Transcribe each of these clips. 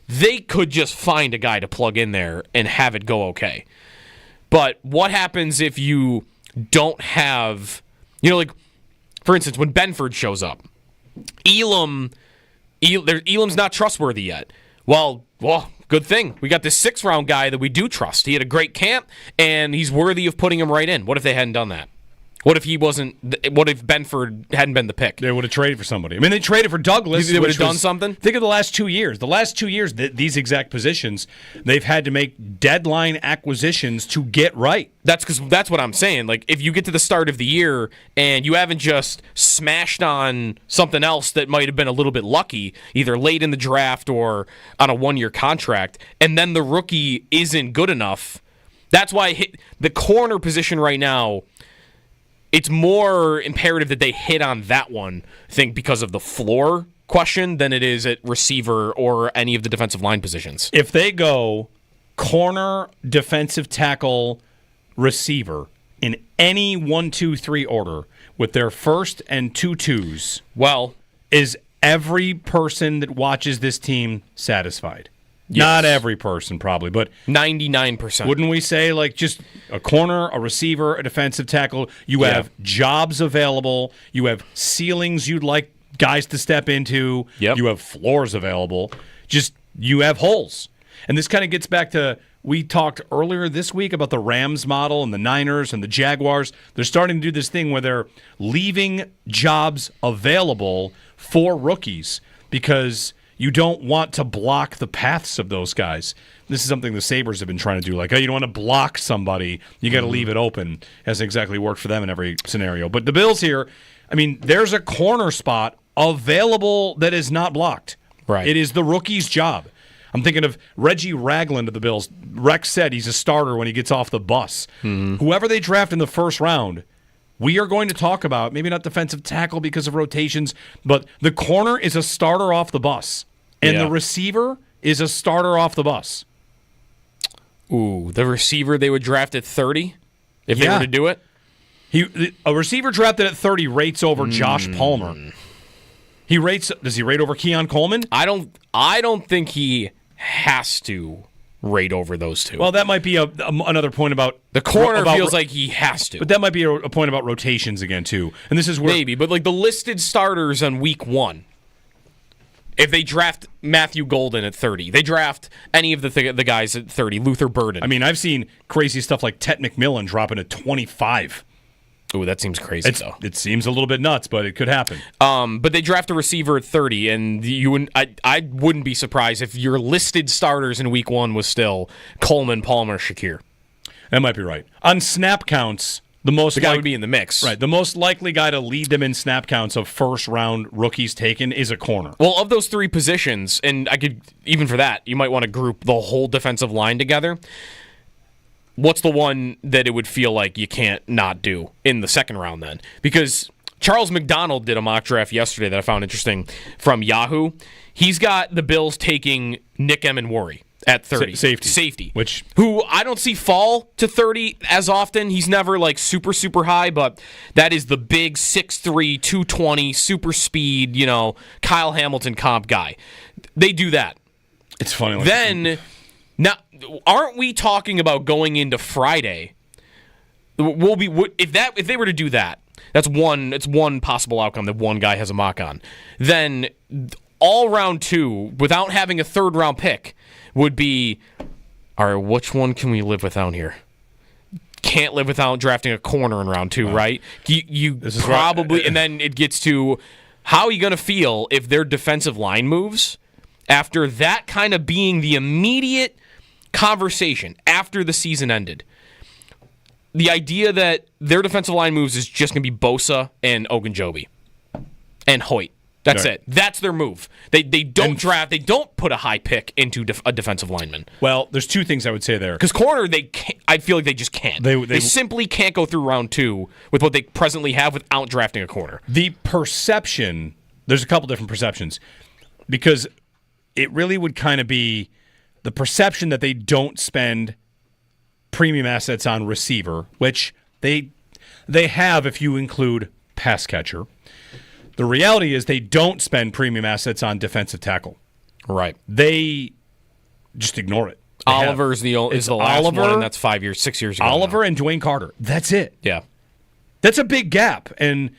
they could just find a guy to plug in there and have it go okay. But what happens if you don't have, for instance, when Benford shows up, Elam's not trustworthy yet. Well, good thing. We got this 6th-round guy that we do trust. He had a great camp, and he's worthy of putting him right in. What if they hadn't done that? What if Benford hadn't been the pick? They would have traded for somebody. I mean, they traded for Douglas. They would have done something? Think of the last 2 years. The last 2 years, these exact positions, they've had to make deadline acquisitions to get right. That's what I'm saying. Like, if you get to the start of the year and you haven't just smashed on something else that might have been a little bit lucky, either late in the draft or on a 1-year contract, and then the rookie isn't good enough, that's why the corner position right now, it's more imperative that they hit on that one, I think, because of the floor question than it is at receiver or any of the defensive line positions. If they go corner, defensive tackle, receiver in any 1, 2, 3 order with their first and 2 twos, well, is every person that watches this team satisfied? Yes. Not every person, probably, but 99%. Wouldn't we say, like, just a corner, a receiver, a defensive tackle? You have jobs available. You have ceilings you'd like guys to step into. Yep. You have floors available. Just, you have holes. And this kind of gets back to, we talked earlier this week about the Rams model and the Niners and the Jaguars. They're starting to do this thing where they're leaving jobs available for rookies because you don't want to block the paths of those guys. This is something the Sabres have been trying to do. Like, you don't want to block somebody. You got to leave it open. Hasn't exactly worked for them in every scenario. But the Bills here, I mean, there's a corner spot available that is not blocked. Right. It is the rookie's job. I'm thinking of Reggie Ragland of the Bills. Rex said he's a starter when he gets off the bus. Mm-hmm. Whoever they draft in the first round, we are going to talk about, maybe not defensive tackle because of rotations, but the corner is a starter off the bus. And the receiver is a starter off the bus. Ooh, the receiver they would draft at 30 if they were to do it? A receiver drafted at 30 rates over Josh Palmer. Does he rate over Keon Coleman? I don't think he has to rate over those two. Well, that might be another point about the corner feels like he has to. But that might be a point about rotations again too. And this is where maybe, but like the listed starters on week 1. If they draft Matthew Golden at 30, they draft any of the guys at 30, Luther Burden. I mean, I've seen crazy stuff like Tet McMillan dropping at 25. Ooh, that seems crazy, though. It seems a little bit nuts, but it could happen. But they draft a receiver at 30, and I wouldn't be surprised if your listed starters in week 1 was still Coleman, Palmer, Shakir. That might be right. On snap counts, the guy would be in the mix. Right. The most likely guy to lead them in snap counts of first-round rookies taken is a corner. Well, of those 3 positions, and I could, even for that, you might want to group the whole defensive line together. What's the one that it would feel like you can't not do in the second round then? Because Charles McDonald did a mock draft yesterday that I found interesting from Yahoo. He's got the Bills taking Nick Emenwari at 30. Safety. Who I don't see fall to 30 as often. He's never like super, super high, but that is the big 6'3", 220, super speed, Kyle Hamilton comp guy. They do that. It's funny. Now, aren't we talking about going into Friday? If they were to do that, it's one possible outcome that one guy has a mock on. Then all round 2, without having a third-round pick, would be, all right, which one can we live without here? Can't live without drafting a corner in round 2, right? You probably, and then it gets to, how are you going to feel if their defensive line moves after that kind of being the immediate conversation after the season ended? The idea that their defensive line moves is just going to be Bosa and Ogunjobi and Hoyt. That's it. That's their move. They don't draft. They don't put a high pick into a defensive lineman. Well, there's 2 things I would say there. Because corner, I feel like they just can't. They simply can't go through round 2 with what they presently have without drafting a corner. The perception, there's a couple different perceptions, because it really would kind of be the perception that they don't spend premium assets on receiver, which they have if you include pass catcher. The reality is they don't spend premium assets on defensive tackle. Right. They just ignore it. Oliver is the last Oliver, one, and that's 5 years, 6 years ago. Oliver now. and Dwayne Carter. That's it. Yeah. That's a big gap. And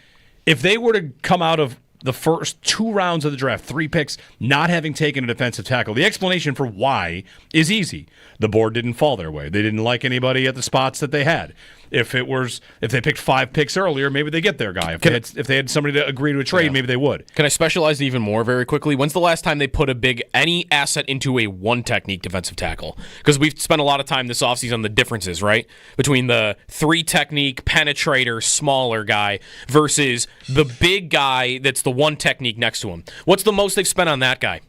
if they were to come out of the first 2 rounds of the draft, 3 picks, not having taken a defensive tackle, the explanation for why is easy. The board didn't fall their way. They didn't like anybody at the spots that they had. If they picked 5 picks earlier, maybe they get their guy. If they had somebody to agree to a trade, maybe they would. Can I specialize even more very quickly? When's the last time they put any asset into a one-technique defensive tackle? Because we've spent a lot of time this offseason on the differences, right? Between the 3-technique, penetrator, smaller guy versus the big guy that's the one-technique next to him. What's the most they've spent on that guy?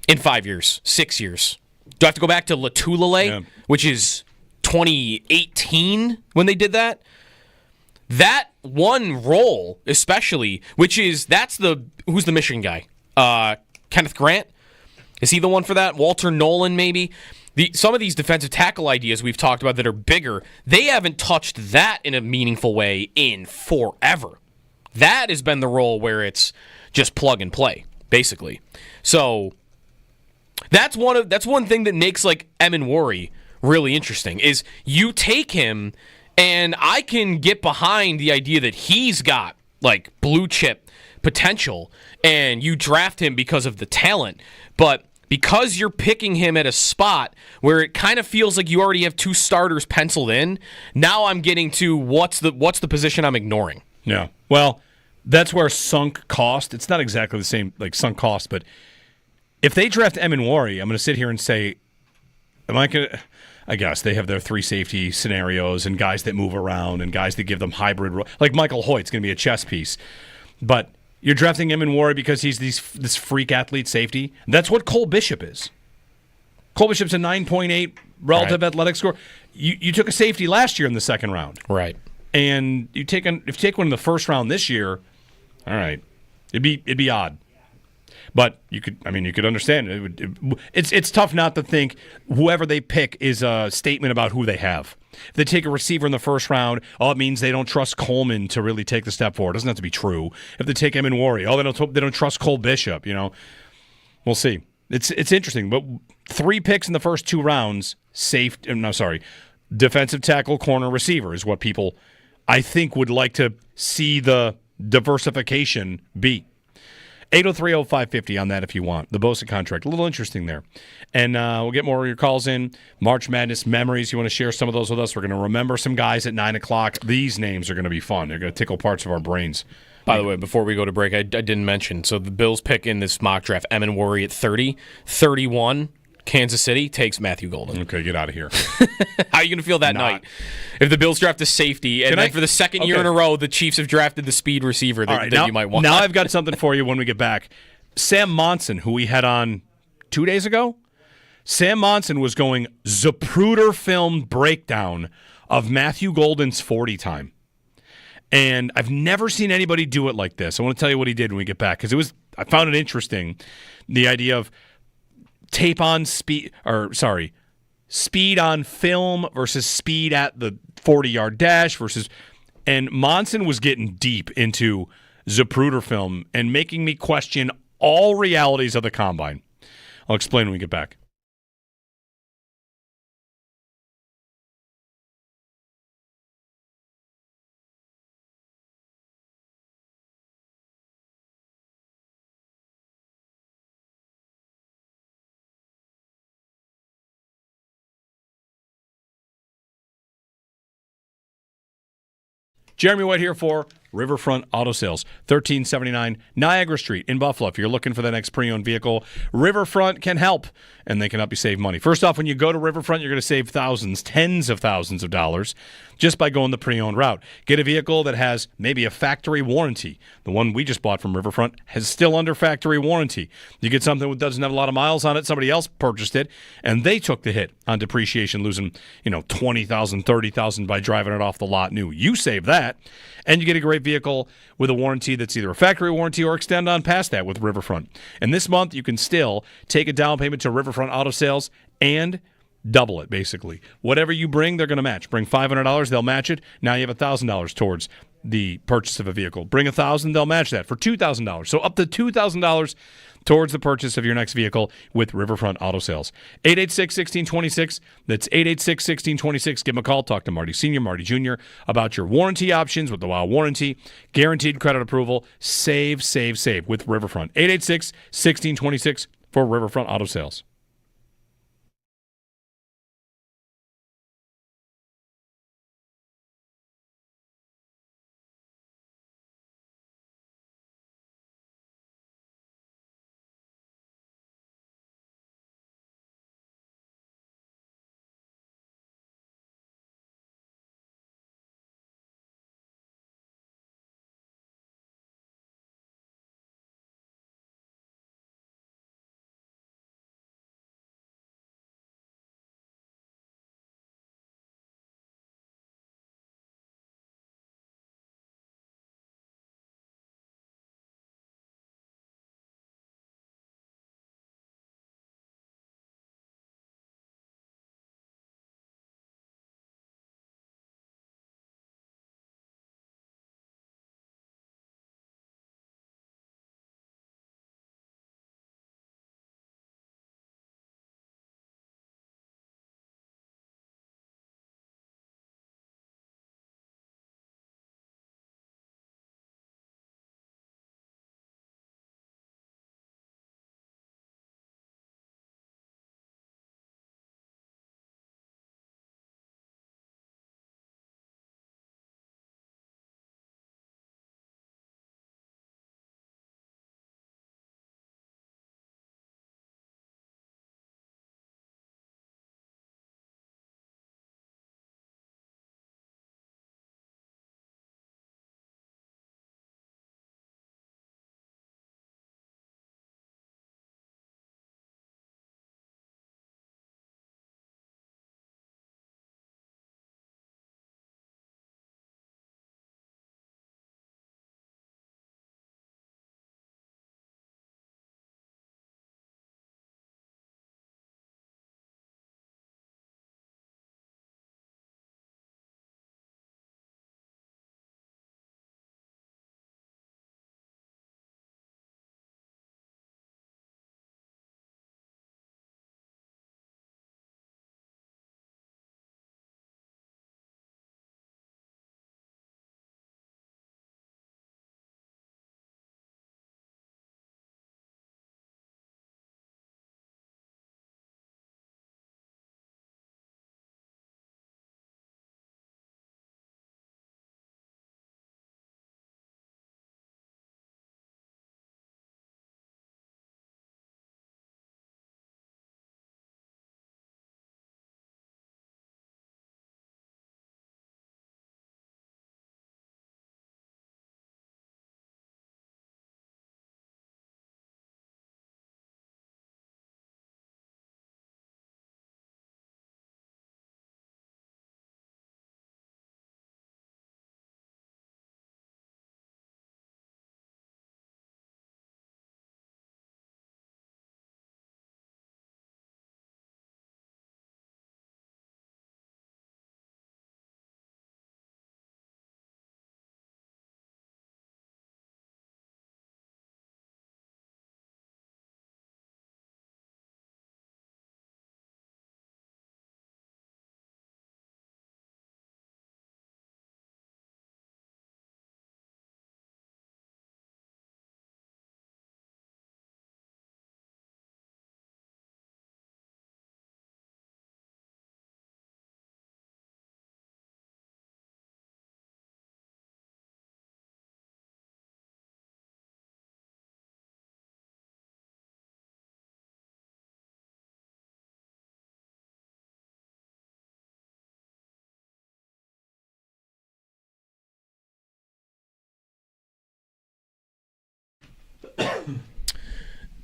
In 5 years, 6 years. Do I have to go back to Latulele, which is 2018 when they did that? That one role, especially, who's the Michigan guy? Kenneth Grant? Is he the one for that? Walter Nolan, maybe? Some of these defensive tackle ideas we've talked about that are bigger, they haven't touched that in a meaningful way in forever. That has been the role where it's just plug and play, basically. So that's one thing that makes Emanwari really interesting is you take him, and I can get behind the idea that he's got blue chip potential, and you draft him because of the talent, but because you're picking him at a spot where it kind of feels like you already have 2 starters penciled in, now I'm getting to what's the position I'm ignoring. Yeah. Well, that's where sunk cost. It's not exactly the same sunk cost, but if they draft Emanwari, I'm going to sit here and say, I guess they have their 3 safety scenarios and guys that move around and guys that give them hybrid. Like Michael Hoyt's going to be a chess piece. But you're drafting Emanwari because he's this freak athlete safety. That's what Cole Bishop is. Cole Bishop's a 9.8 relative athletic score. You took a safety last year in the 2nd round. Right. And if you take one in the 1st round this year, all right, it'd be odd. But you could understand. It's tough not to think whoever they pick is a statement about who they have. If they take a receiver in the 1st round, it means they don't trust Coleman to really take the step forward. It doesn't have to be true. If they take Emanwari, they don't trust Cole Bishop. We'll see. It's interesting. But 3 picks in the first 2 rounds, defensive tackle, corner, receiver is what people I think would like to see the diversification be. 803-0550 on that if you want. The Bosa contract. A little interesting there. And we'll get more of your calls in. March Madness memories. You want to share some of those with us? We're going to remember some guys at 9 o'clock. These names are going to be fun. They're going to tickle parts of our brains. By the way, before we go to break, I didn't mention. So the Bills pick in this mock draft Emanwari at 30. 31, Kansas City takes Matthew Golden. Okay, get out of here. How are you going to feel that night? If the Bills draft a safety, and then for the second year in a row, the Chiefs have drafted the speed receiver that you might want. Now I've got something for you when we get back. Sam Monson, who we had on 2 days ago, Sam Monson was going Zapruder film breakdown of Matthew Golden's 40 time. And I've never seen anybody do it like this. I want to tell you what he did when we get back, because I found it interesting, the idea of speed on film versus speed at the 40-yard dash and Monson was getting deep into Zapruder film and making me question all realities of the combine. I'll explain when we get back. Jeremy White here for Riverfront Auto Sales, 1379 Niagara Street in Buffalo. If you're looking for the next pre-owned vehicle, Riverfront can help, and they can help you save money. First off, when you go to Riverfront, you're going to save thousands, tens of thousands of dollars just by going the pre-owned route. Get a vehicle that has maybe a factory warranty. The one we just bought from Riverfront is still under factory warranty. You get something that doesn't have a lot of miles on it, somebody else purchased it, and they took the hit on depreciation, losing $20,000, $30,000 by driving it off the lot new. You save that, and you get a great vehicle with a warranty that's either a factory warranty or extend on past that with Riverfront. And this month, you can still take a down payment to Riverfront Auto Sales and double it, basically. Whatever you bring, they're going to match. Bring $500, they'll match it. Now you have $1,000 towards the purchase of a vehicle. Bring $1,000, they'll match that for $2,000. So up to $2,000, towards the purchase of your next vehicle with Riverfront Auto Sales. 886-1626. That's 886-1626. Give them a call. Talk to Marty Sr., Marty Jr. about your warranty options with the WOW warranty. Guaranteed credit approval. Save with Riverfront. 886-1626 for Riverfront Auto Sales.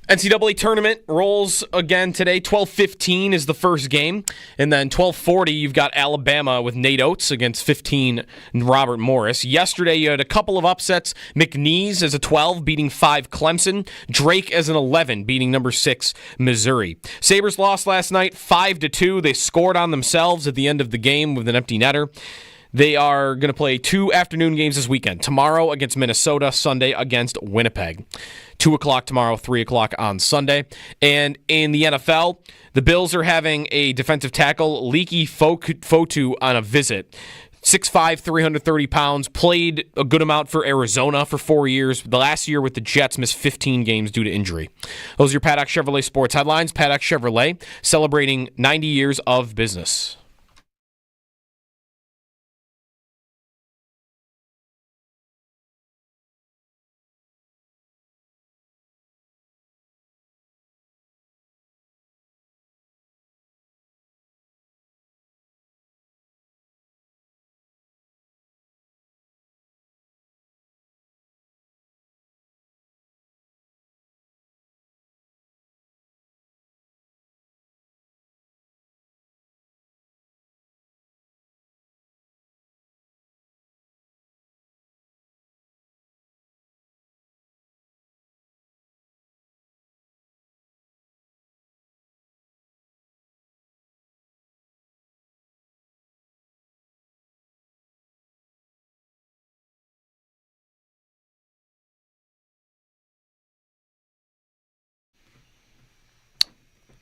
NCAA tournament rolls again today. 12:15 is the first game. And then 12:40, you've got Alabama with Nate Oates against 15 Robert Morris. Yesterday, you had a couple of upsets. McNeese as a 12, beating 5 Clemson. Drake as an 11, beating number 6 Missouri. Sabres lost last night 5-2. They scored on themselves at the end of the game with an empty netter. They are going to play 2 afternoon games this weekend. Tomorrow against Minnesota, Sunday against Winnipeg. 2 o'clock tomorrow, 3 o'clock on Sunday. And in the NFL, the Bills are having a defensive tackle, Leaky Fotu, on a visit. 6'5", 330 pounds, played a good amount for Arizona for 4 years. The last year with the Jets, missed 15 games due to injury. Those are your Paddock Chevrolet sports headlines. Paddock Chevrolet, celebrating 90 years of business.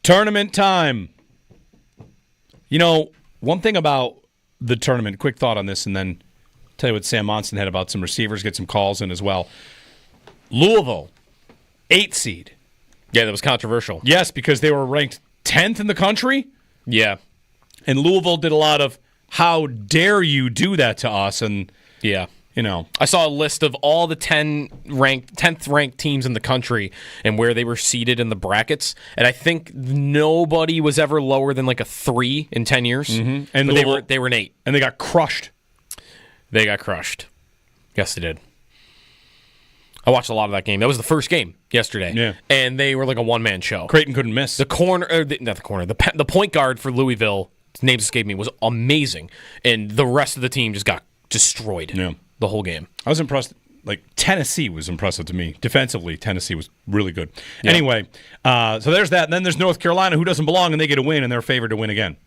Tournament time. You know, one thing about the tournament, quick thought on this, and then tell you what Sam Monson had about some receivers, get some calls in as well. Louisville, 8 seed. Yeah, that was controversial. Yes, because they were ranked 10th in the country. Yeah. And Louisville did a lot of, how dare you do that to us? And, yeah. You know, I saw a list of all the 10th ranked teams in the country and where they were seated in the brackets, and I think nobody was ever lower than like a 3 in 10 years. Mm-hmm. And they were an 8, and they got crushed. They got crushed. Yes, they did. I watched a lot of that game. That was the first game yesterday. Yeah, and they were like a one-man show. Creighton couldn't miss. The point guard for Louisville, his name escaped me, was amazing, and the rest of the team just got destroyed. Yeah. The whole game. I was impressed. Like, Tennessee was impressive to me. Defensively, Tennessee was really good. Yeah. Anyway, so there's that. And then there's North Carolina, who doesn't belong, and they get a win, and they're favored to win again.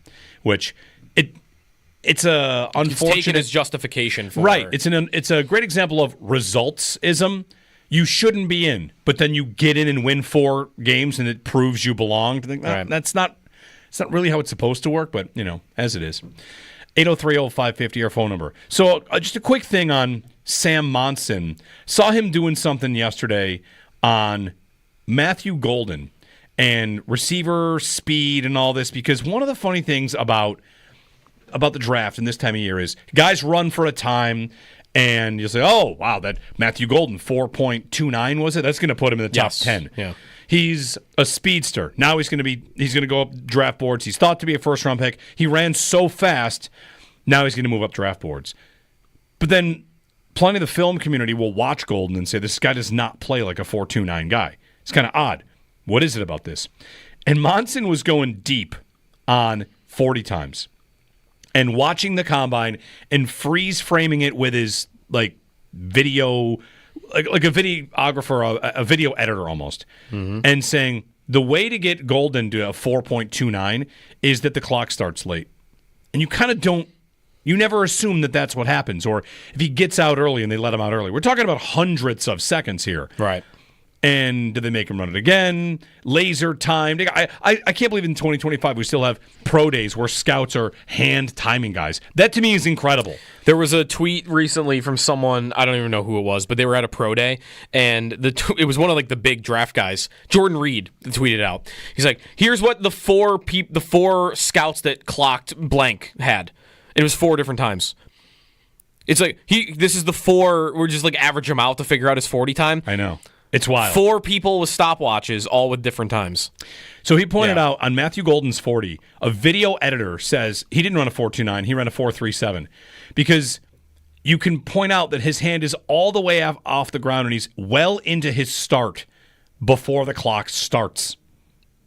Which, it's a unfortunate... It's taken as justification for... Right. It's a great example of resultsism. You shouldn't be in, but then you get in and win 4 games, and it proves you belong. Right. It's not really how it's supposed to work, but, as it is. 803-0550, our phone number. So just a quick thing on Sam Monson. Saw him doing something yesterday on Matthew Golden and receiver speed and all this, because one of the funny things about the draft in this time of year is guys run for a time, and you'll say, oh, wow, that Matthew Golden, 4.29 was it? That's going to put him in the top 10. Yeah. He's a speedster. Now he's going to go up draft boards. He's thought to be a first-round pick. He ran so fast, now he's going to move up draft boards. But then plenty of the film community will watch Golden and say, this guy does not play like a 4.29 guy. It's kind of odd. What is it about this? And Monson was going deep on 40 and watching the combine and freeze framing it with his video, like a videographer, a video editor almost, and saying the way to get Golden to a 4.29 is that the clock starts late. And you never assume that that's what happens, or if he gets out early and they let him out early. We're talking about hundreds of seconds here. Right. And do they make him run it again? Laser time. I can't believe in 2025 we still have pro days where scouts are hand timing guys. That to me is incredible. There was a tweet recently from someone, I don't even know who it was, but they were at a pro day, and it was one of the big draft guys. Jordan Reed tweeted out. He's like, here's what the four scouts that clocked blank had. It was 4 different times. It's like this is the 4. We're just average them out to figure out his 40 time. I know. It's wild. 4 people with stopwatches, all with different times. So he pointed out on Matthew Golden's 40, a video editor says he didn't run a 4.29, he ran a 4.37. Because you can point out that his hand is all the way off the ground and he's well into his start before the clock starts,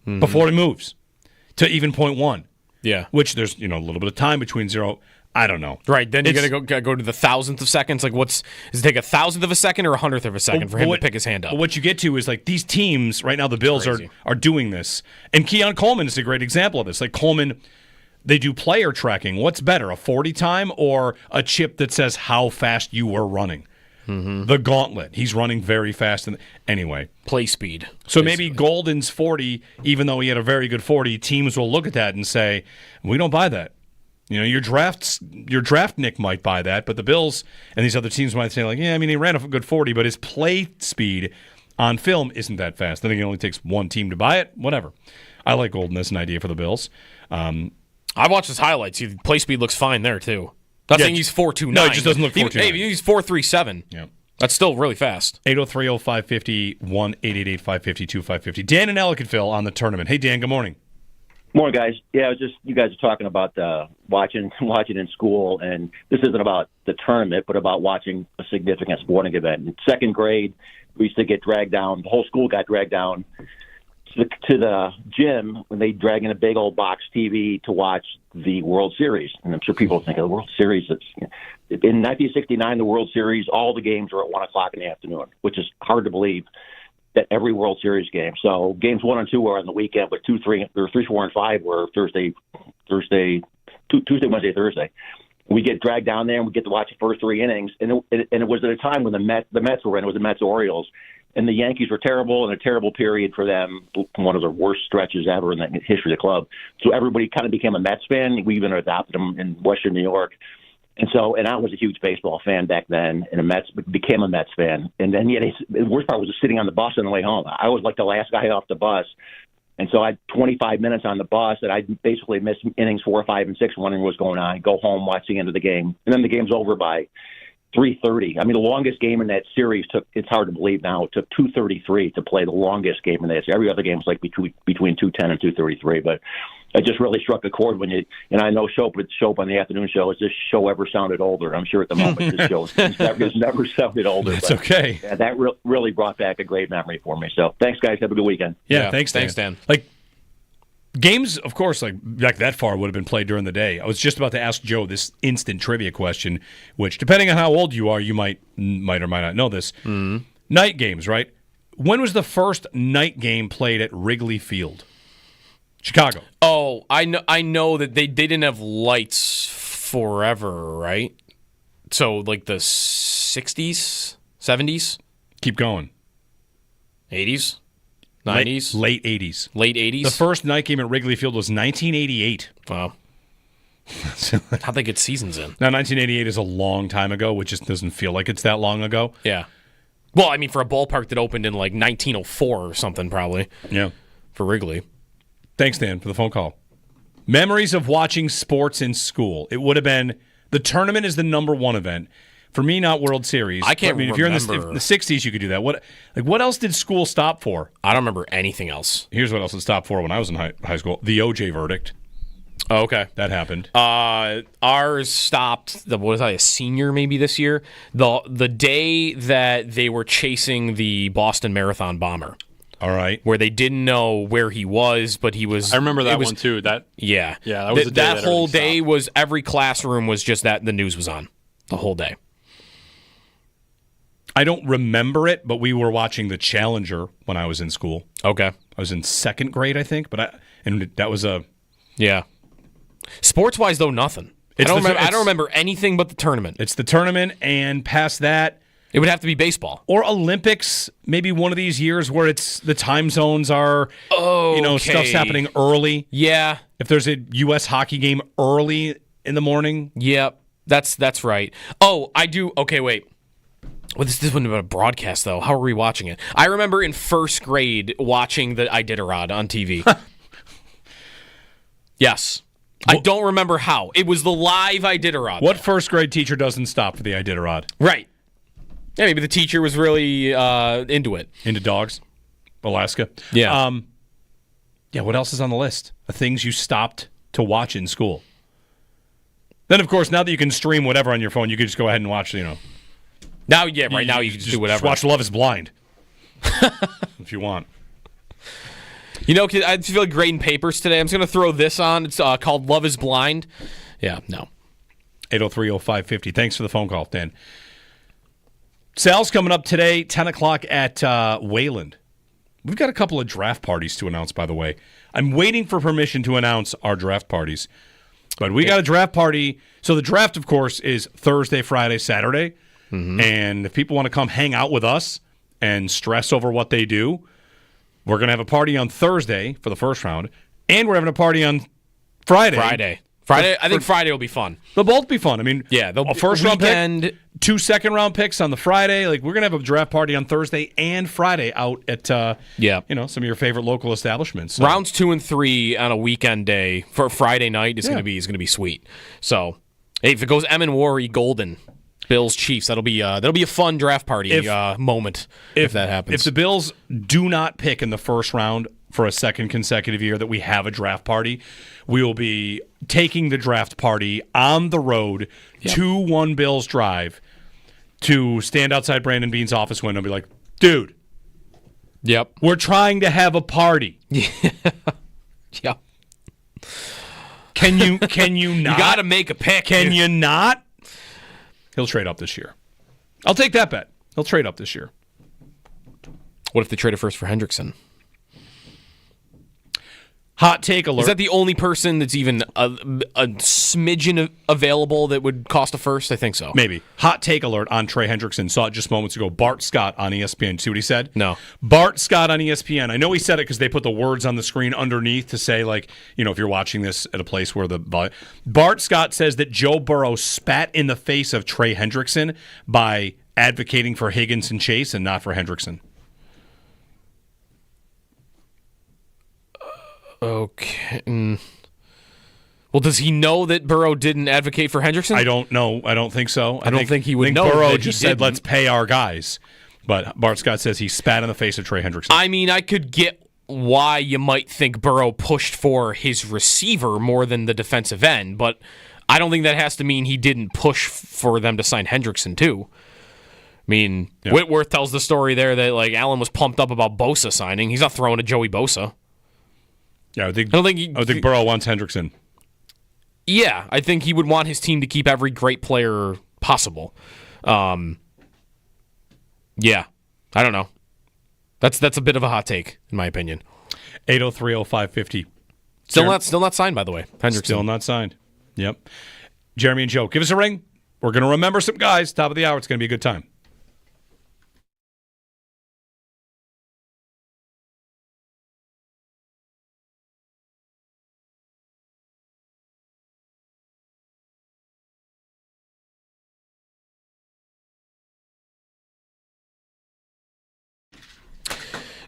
before he moves to even 0.1. Yeah. Which there's a little bit of time between 0. I don't know. Right, then you gotta go to the thousandth of seconds. Does it take a thousandth of a second or 100th of a second for him to pick his hand up? But what you get to is these teams right now. The Bills are doing this, and Keon Coleman is a great example of this. Coleman, they do player tracking. What's better, a 40 time or a chip that says how fast you were running? the gauntlet. He's running very fast. Anyway. Play speed. So maybe Golden's 40, even though he had a very good 40, teams will look at that and say, we don't buy that. Your draft Nick might buy that, but the Bills and these other teams might say, he ran a good 40, but his play speed on film isn't that fast. I think it only takes one team to buy it. Whatever. I like Golden as an idea for the Bills. I watched his highlights. His play speed looks fine there, too. Not saying he's 4.29. No, he just doesn't look 4.29. Hey, he's 4.37. Yeah. That's still really fast. 803-0550, 1-888-550-2550. Dan and Ellicottville on the tournament. Hey, Dan, good morning. Morning, guys. Yeah, it was just you guys are talking about watching in school, and this isn't about the tournament, but about watching a significant sporting event. In second grade, we used to get dragged down. The whole school got dragged down to the gym when they drag in a big old box TV to watch the World Series. And I'm sure people think of the World Series. In 1969, the World Series, all the games were at 1 o'clock in the afternoon, which is hard to believe. That every World Series game. So games 1 and 2 were on the weekend, but 2, 3, or 3, 4, and 5 were Tuesday, Wednesday, Thursday. We get dragged down there and we get to watch the first 3 innings. And it was at a time when the Mets were in. It was the Mets-Orioles. And the Yankees were terrible and a terrible period for them, one of the worst stretches ever in the history of the club. So everybody kind of became a Mets fan. We even adopted them in Western New York. And I was a huge baseball fan back then, and became a Mets fan. And then, the worst part was just sitting on the bus on the way home. I was like the last guy off the bus, and so I had 25 minutes on the bus, and I basically missed innings 4, 5, and 6, wondering what was going on. Go home, watch the end of the game, and then the game's over by 3:30. The longest game in that series it's hard to believe now, it took 2:33 to play the longest game in that series. Every other game was like between 2:10 and 2:33, but it just really struck a chord and I know show up on the afternoon show, has this show ever sounded older? I'm sure at the moment this show has never sounded older. That's okay. Yeah, that really brought back a great memory for me. So thanks, guys. Have a good weekend. Yeah, thanks, Dan. Games, of course, back that far would have been played during the day. I was just about to ask Joe this instant trivia question, which, depending on how old you are, you might or might not know this. Mm-hmm. Night games, right? When was the first night game played at Wrigley Field? Chicago. Oh, I know that they didn't have lights forever, right? So, like the 60s, 70s? Keep going. 80s? 90s? Late 80s. Late 80s? The first night game at Wrigley Field was 1988. Wow. How'd they get seasons in? Now, 1988 is a long time ago, which just doesn't feel like it's that long ago. Yeah. Well, for a ballpark that opened in 1904 or something, probably. Yeah. For Wrigley. Thanks, Dan, for the phone call. Memories of watching sports in school. It would have been the tournament is the number one event. For me, not World Series. I can't remember. If you're in the 60s, you could do that. What else did school stop for? I don't remember anything else. Here's what else it stopped for when I was in high school. The OJ verdict. Oh, okay. That happened. Ours stopped, a senior maybe this year? The day that they were chasing the Boston Marathon bomber. All right. Where they didn't know where he was, but he was... I remember that one, too. Yeah. Yeah, that was the day that whole day stopped. was... Every classroom was just that the news was on. The whole day. I don't remember it, but we were watching The Challenger when I was in school. Okay. I was in second grade, I think, and that was a... Yeah. Sports-wise, though, nothing. I don't remember anything but the tournament. It's the tournament, and past that... It would have to be baseball. Or Olympics, maybe one of these years where it's the time zones are, stuff's happening early. Yeah. If there's a U.S. hockey game early in the morning. Yep, that's right. Oh, I do. Okay, wait. Well, this wasn't about a broadcast, though. How are we watching it? I remember in first grade watching the Iditarod on TV. Yes. I don't remember how. It was the live Iditarod. What first grade teacher doesn't stop for the Iditarod? Right. Yeah, maybe the teacher was really into it. Into dogs? Alaska? Yeah. What else is on the list? The things you stopped to watch in school. Then, of course, now that you can stream whatever on your phone, you can just go ahead and watch, Now, right now you can just do whatever. Watch Love is Blind. If you want. I feel like grading papers today. I'm just going to throw this on. It's called Love is Blind. Yeah, no. 803-0550. Thanks for the phone call, Dan. Sal's coming up today, 10 o'clock at Wayland. We've got a couple of draft parties to announce, by the way. I'm waiting for permission to announce our draft parties. But we got a draft party. So the draft, of course, is Thursday, Friday, Saturday. And if people want to come hang out with us and stress over what they do, we're going to have a party on Thursday for the first round, and we're having a party on Friday. I think Friday will be fun. They'll both be fun. I mean, they'll a first round pick, 2 second-round picks on the Friday. Like, we're going to have a draft party on Thursday and Friday out at some of your favorite local establishments. So. Rounds 2 and 3 on a weekend day for Friday night is going to be sweet. So, hey, if it goes Warry Golden, Bills Chiefs, that'll be a fun draft party moment if that happens. If the Bills do not pick in the first round for a second consecutive year that we have a draft party, we will be taking the draft party on the road to One Bills Drive to stand outside Brandon Bean's office window and be like, dude, we're trying to have a party. Yep. Can you not? You got to make a pick. Can you not? He'll trade up this year. I'll take that bet. He'll trade up this year. What if they trade a first for Hendrickson? Hot take alert. Is that the only person that's even a smidgen available that would cost a first? I think so. Maybe. Hot take alert on Trey Hendrickson. Saw it just moments ago. Bart Scott on ESPN. See what he said? No. Bart Scott on ESPN. I know he said it because they put the words on the screen underneath to say, like, if you're watching this at a place where Bart Scott says that Joe Burrow spat in the face of Trey Hendrickson by advocating for Higgins and Chase and not for Hendrickson. Okay. Well, does he know that Burrow didn't advocate for Hendrickson? I don't know. I don't think so. I don't think he would know. Burrow just said, let's pay our guys. But Bart Scott says he spat in the face of Trey Hendrickson. I mean, I could get why you might think Burrow pushed for his receiver more than the defensive end, but I don't think that has to mean he didn't push for them to sign Hendrickson, too. I mean, Whitworth tells the story there that, like, Allen was pumped up about Bosa signing. He's not throwing to Joey Bosa. Yeah, I don't think Burrow wants Hendrickson. Yeah, I think he would want his team to keep every great player possible. Yeah, I don't know. That's a bit of a hot take, in my opinion. 8030550. Still not signed, by the way. Hendrickson. Still not signed. Yep. Jeremy and Joe, give us a ring. We're going to remember some guys. Top of the hour. It's going to be a good time.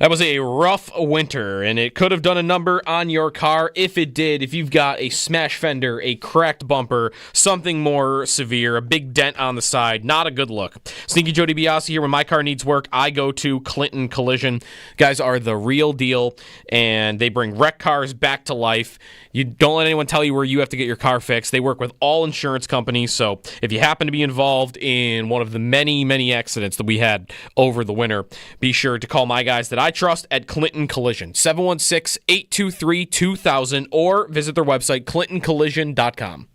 That was a rough winter, and it could have done a number on your car. If it did, if you've got a smash fender, a cracked bumper, something more severe, a big dent on the side, not a good look. Sneaky Joe DiBiase here. When my car needs work, I go to Clinton Collision. Guys are the real deal, and they bring wrecked cars back to life. You don't let anyone tell you where you have to get your car fixed. They work with all insurance companies, so if you happen to be involved in one of the many, many accidents that we had over the winter, be sure to call my guys that I trust at Clinton Collision, 716-823-2000, or visit their website, clintoncollision.com.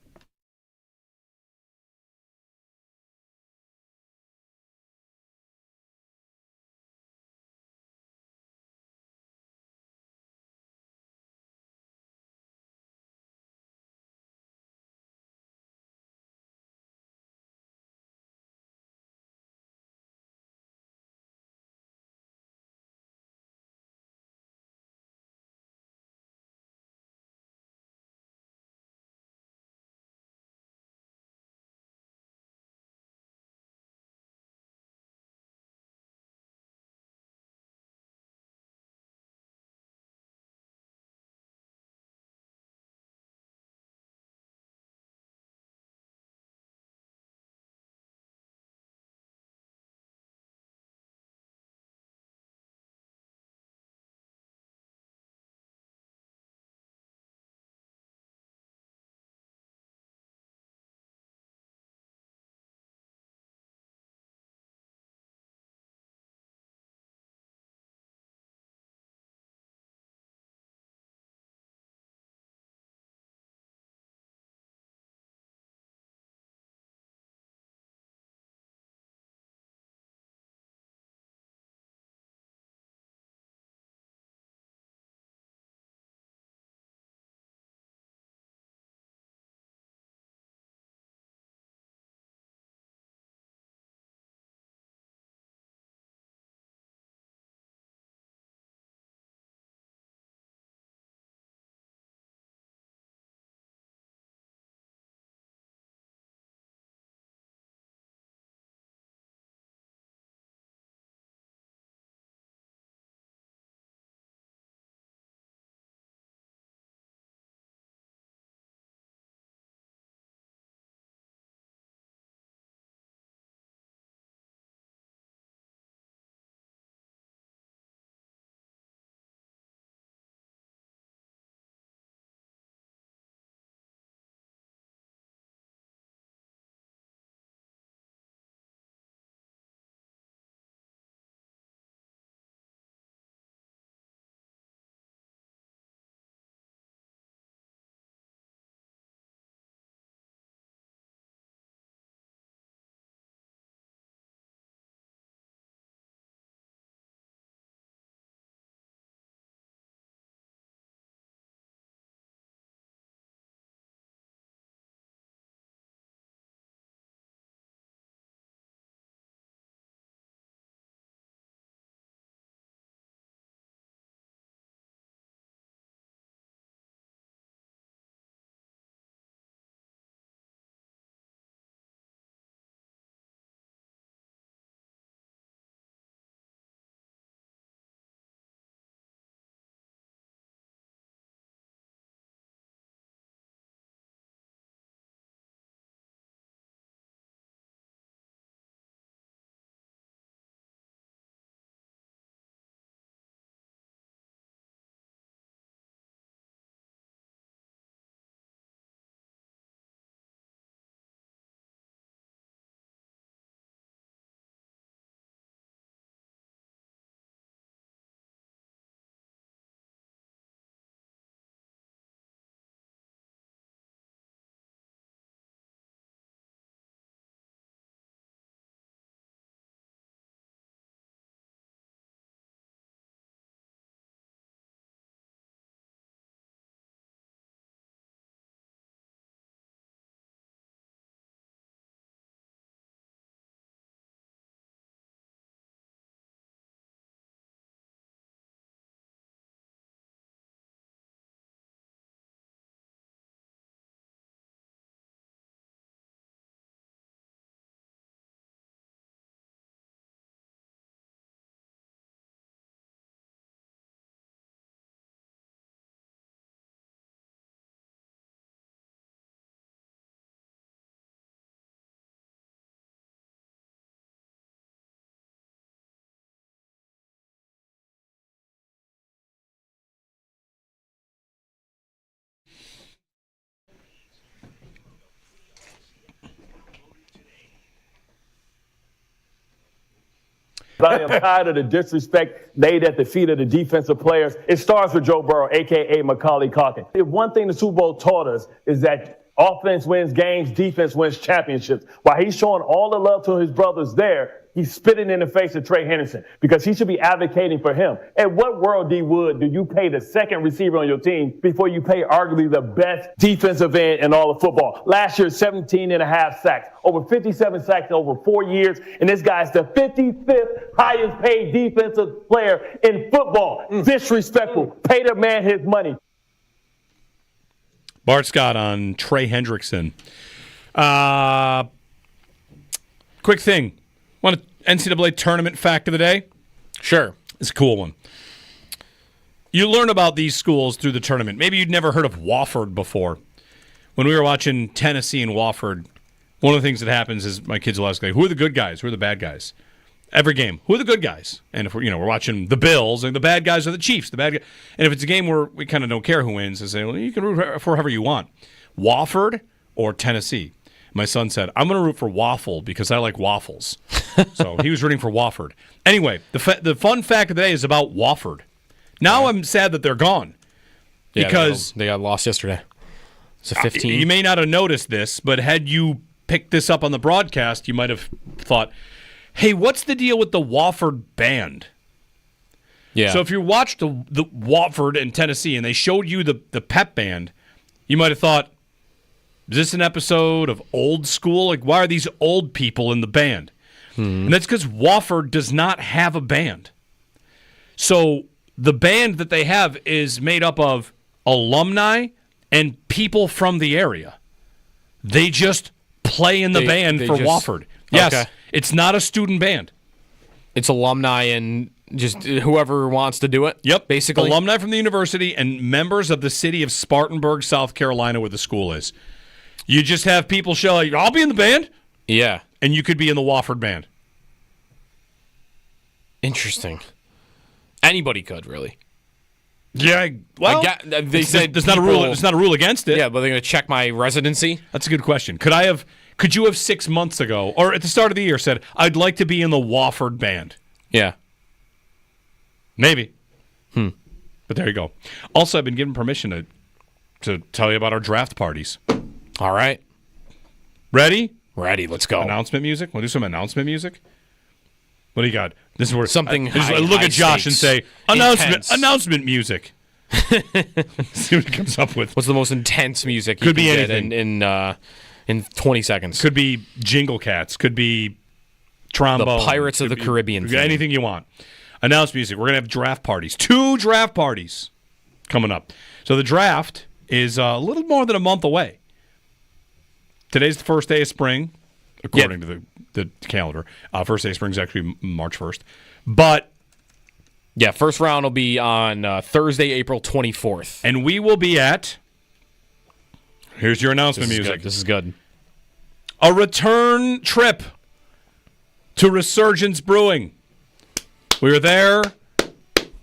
I am tired of the disrespect laid at the feet of the defensive players. It starts with Joe Burrow, a.k.a. Macaulay Culkin. If one thing the Super Bowl taught us is that offense wins games, defense wins championships. While he's showing all the love to his brothers there, he's spitting in the face of Trey Henderson because he should be advocating for him. At what world, D. Wood, do you pay the second receiver on your team before you pay arguably the best defensive end in all of football? Last year, 17 and a half sacks, over 57 sacks in over 4 years, and this guy's the 55th highest paid defensive player in football. Disrespectful. Pay the man his money. Bart Scott on Trey Hendrickson. Quick thing. Want an NCAA tournament fact of the day? Sure. It's a cool one. You learn about these schools through the tournament. Maybe you'd never heard of Wofford before. When we were watching Tennessee and Wofford, one of the things that happens is my kids will ask, like, who are the good guys? Who are the bad guys? Every game, who are the good guys? And if we're watching the Bills, and the bad guys are the Chiefs. And if it's a game where we kind of don't care who wins, they say, well, you can root for whoever you want. Wofford or Tennessee. My son said, I'm going to root for Waffle because I like waffles. So he was rooting for Wofford. Anyway, the fun fact of the day is about Wofford. Now I'm sad that they're gone because they got lost yesterday. It's a 15. You may not have noticed this, but had you picked this up on the broadcast, you might have thought, hey, what's the deal with the Wofford band? Yeah. So if you watched the Wofford in Tennessee and they showed you the pep band, you might have thought, is this an episode of Old School? Like, why are these old people in the band? And that's because Wofford does not have a band. So the band that they have is made up of alumni and people from the area. They just play in the band for Wofford. Yes, okay. It's not a student band. It's alumni and just whoever wants to do it. Yep, basically. Alumni from the university and members of the city of Spartanburg, South Carolina, where the school is. You just have people show, like, I'll be in the band. Yeah. And you could be in the Wofford band. Interesting. Anybody could, really. Yeah, well, they said there's not a rule. There's not a rule against it. Yeah, but they're going to check my residency. That's a good question. Could you have 6 months ago, or at the start of the year, said, I'd like to be in the Wofford band? Yeah. Maybe. But there you go. Also, I've been given permission to tell you about our draft parties. All right. Ready? Ready. Let's go. Announcement music? Want to do some announcement music? What do you got? This is where something. Look at Josh and say, announcement music. See what he comes up with. What's the most intense music could be anything in 20 seconds? Could be Jingle Cats. Could be trombone. The Pirates of the Caribbean. Anything you want. Announce music. We're going to have draft parties. 2 draft parties coming up. So the draft is a little more than a month away. Today's the first day of spring, according to the calendar. First day of spring is actually March 1st. But yeah, first round will be on Thursday, April 24th. And we will be at, here's your announcement music. This is good. A return trip to Resurgence Brewing. We were there.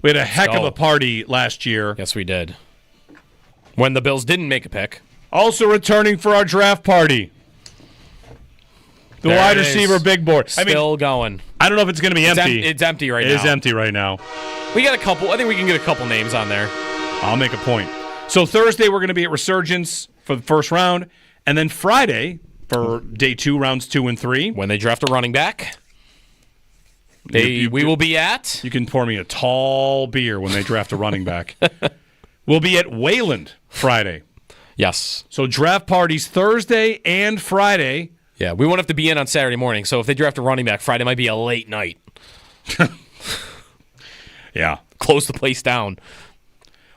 We had a heck of a party last year. Yes, we did. When the Bills didn't make a pick. Also returning for our draft party. The wide receiver big board. Still going. I don't know if it's going to be empty. It's empty right now. It is empty right now. We got a couple. I think we can get a couple names on there. I'll make a point. So Thursday we're going to be at Resurgence for the first round. And then Friday for day 2, rounds 2 and 3. When they draft a running back. We will be at. You can pour me a tall beer when they draft a running back. We'll be at Wayland Friday. Yes. So draft parties Thursday and Friday. Yeah, we won't have to be in on Saturday morning. So if they draft a running back, Friday might be a late night. Yeah. Close the place down.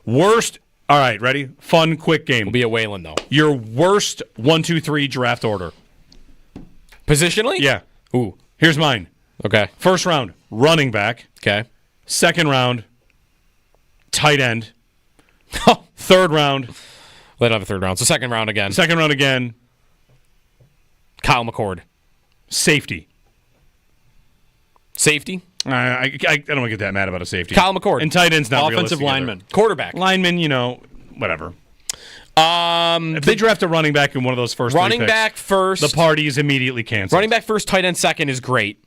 Worst. All right, ready? Fun, quick game. We'll be at Wayland, though. Your worst 1, 2, 3 draft order. Positionally? Yeah. Ooh. Here's mine. Okay. First round, running back. Okay. Second round, tight end. Third round. Well, they don't have a third round. So second round again. Second round again. Kyle McCord. Safety. Safety? I don't want to get that mad about a safety. Kyle McCord. And tight end's not offensive lineman. Either. Quarterback. Lineman, whatever. If they draft a running back in one of those first running 3 picks, back first. The party is immediately canceled. Running back first, tight end second is great.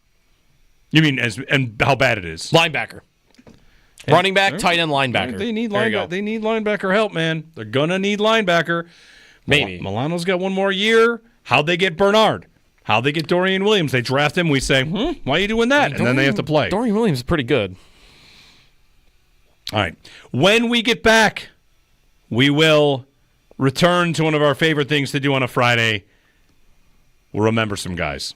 You mean and how bad it is? Linebacker. Running back, tight end, linebacker. They need linebacker help, man. They're gonna need linebacker. Maybe. Milano's got one more year. How'd they get Bernard? How'd they get Dorian Williams? They draft him. We say, why are you doing that? And then they have to play. Dorian Williams is pretty good. All right. When we get back, we will return to one of our favorite things to do on a Friday. We'll remember some guys.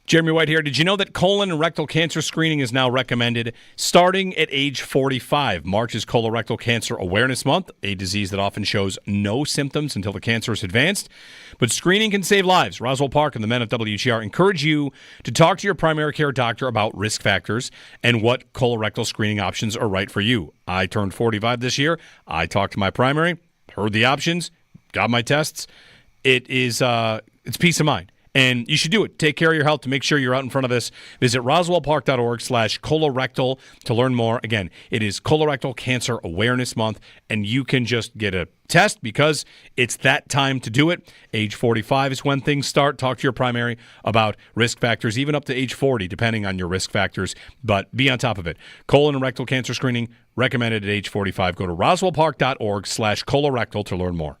Jeremy White here. Did you know that colon and rectal cancer screening is now recommended starting at age 45? March is Colorectal Cancer Awareness Month, a disease that often shows no symptoms until the cancer is advanced. But screening can save lives. Roswell Park and the men at WGR encourage you to talk to your primary care doctor about risk factors and what colorectal screening options are right for you. I turned 45 this year. I talked to my primary, heard the options, got my tests. It's peace of mind. And you should do it. Take care of your health to make sure you're out in front of this. Visit roswellpark.org/colorectal to learn more. Again, it is Colorectal Cancer Awareness Month, and you can just get a test because it's that time to do it. Age 45 is when things start. Talk to your primary about risk factors, even up to age 40, depending on your risk factors. But be on top of it. Colon and rectal cancer screening recommended at age 45. Go to roswellpark.org/colorectal to learn more.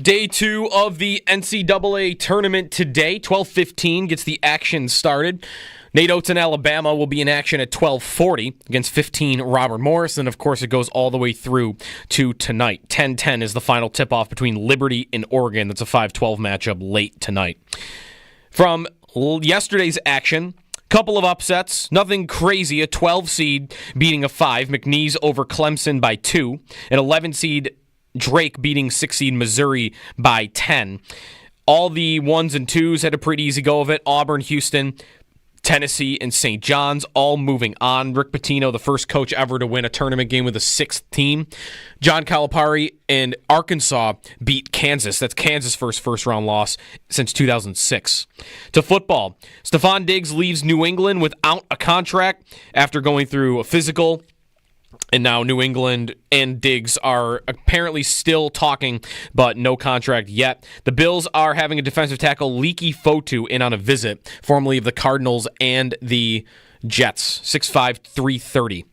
Day 2 of the NCAA tournament today. 12:15 gets the action started. Nate Oates in Alabama will be in action at 12:40 against 15 Robert Morris. And, of course, it goes all the way through to tonight. 10:10 is the final tip-off between Liberty and Oregon. That's a 5-12 matchup late tonight. From yesterday's action, couple of upsets. Nothing crazy. A 12 seed beating a 5. McNeese over Clemson by 2. An 11 seed Drake beating 6 seed Missouri by 10. All the 1s and 2s had a pretty easy go of it. Auburn, Houston, Tennessee, and St. John's all moving on. Rick Pitino, the first coach ever to win a tournament game with a 6th team. John Calipari and Arkansas beat Kansas. That's Kansas' first-round loss since 2006. To football, Stephon Diggs leaves New England without a contract after going through a physical. And now New England and Diggs are apparently still talking, but no contract yet. The Bills are having a defensive tackle, Leaky Fotu, in on a visit, formerly of the Cardinals and the Jets, 6'5", 330.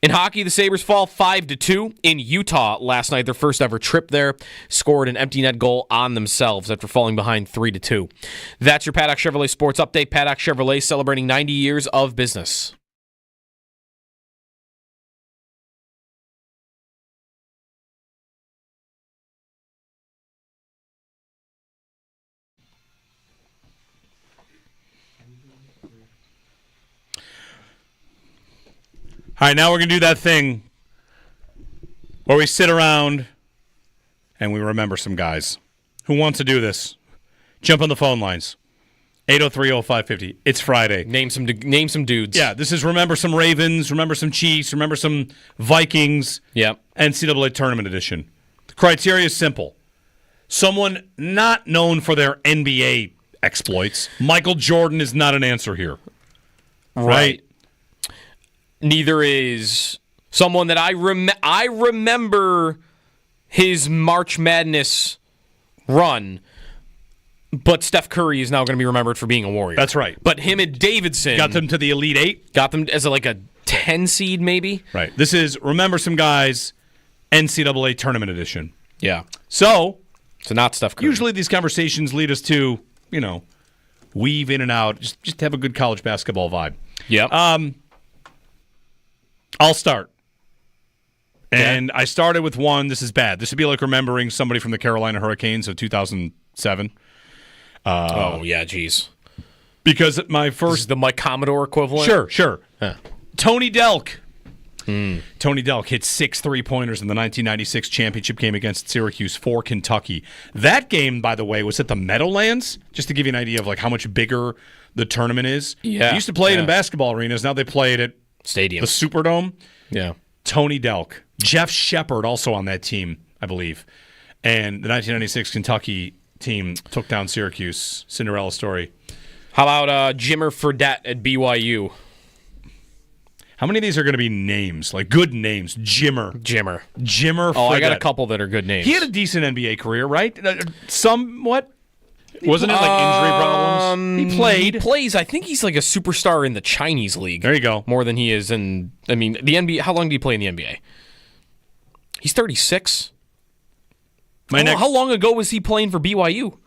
In hockey, the Sabres fall 5-2 in Utah last night. Their first ever trip there, scored an empty net goal on themselves after falling behind 3-2. That's your Paddock Chevrolet Sports Update. Paddock Chevrolet celebrating 90 years of business. All right, now we're going to do that thing where we sit around and we remember some guys. Who wants to do this? Jump on the phone lines. 803-0550. It's Friday. Name some dudes. Yeah, this is remember some Ravens, remember some Chiefs, remember some Vikings. Yep. NCAA Tournament Edition. The criteria is simple. Someone not known for their NBA exploits. Michael Jordan is not an answer here. Right? Neither is someone that I remember his March Madness run, but Steph Curry is now going to be remembered for being a Warrior. That's right. But him and Davidson got them to the Elite Eight. Got them as like a 10 seed maybe. Right. This is Remember Some Guys NCAA Tournament Edition. Yeah. So not Steph Curry. Usually these conversations lead us to, weave in and out. Just have a good college basketball vibe. Yep. I'll start. And I started with one. This is bad. This would be like remembering somebody from the Carolina Hurricanes of 2007. Oh, yeah, geez. Because my first... This is the Mike Commodore equivalent? Sure. Huh. Tony Delk. Tony Delk hit 6 3-pointers in the 1996 championship game against Syracuse for Kentucky. That game, by the way, was at the Meadowlands, just to give you an idea of like how much bigger the tournament is. Yeah. They used to play it in basketball arenas. Now they play it at Stadium. The Superdome. Yeah. Tony Delk. Jeff Shepard also on that team, I believe. And the 1996 Kentucky team took down Syracuse. Cinderella story. How about Jimmer Fredette at BYU? How many of these are going to be names? Like good names. Jimmer Fredette. Oh, I got a couple that are good names. He had a decent NBA career, right? Somewhat. Wasn't it like injury problems? He played. He plays. I think he's like a superstar in the Chinese league. There you go. More than he is in, the NBA. How long did he play in the NBA? He's 36. How long ago was he playing for BYU?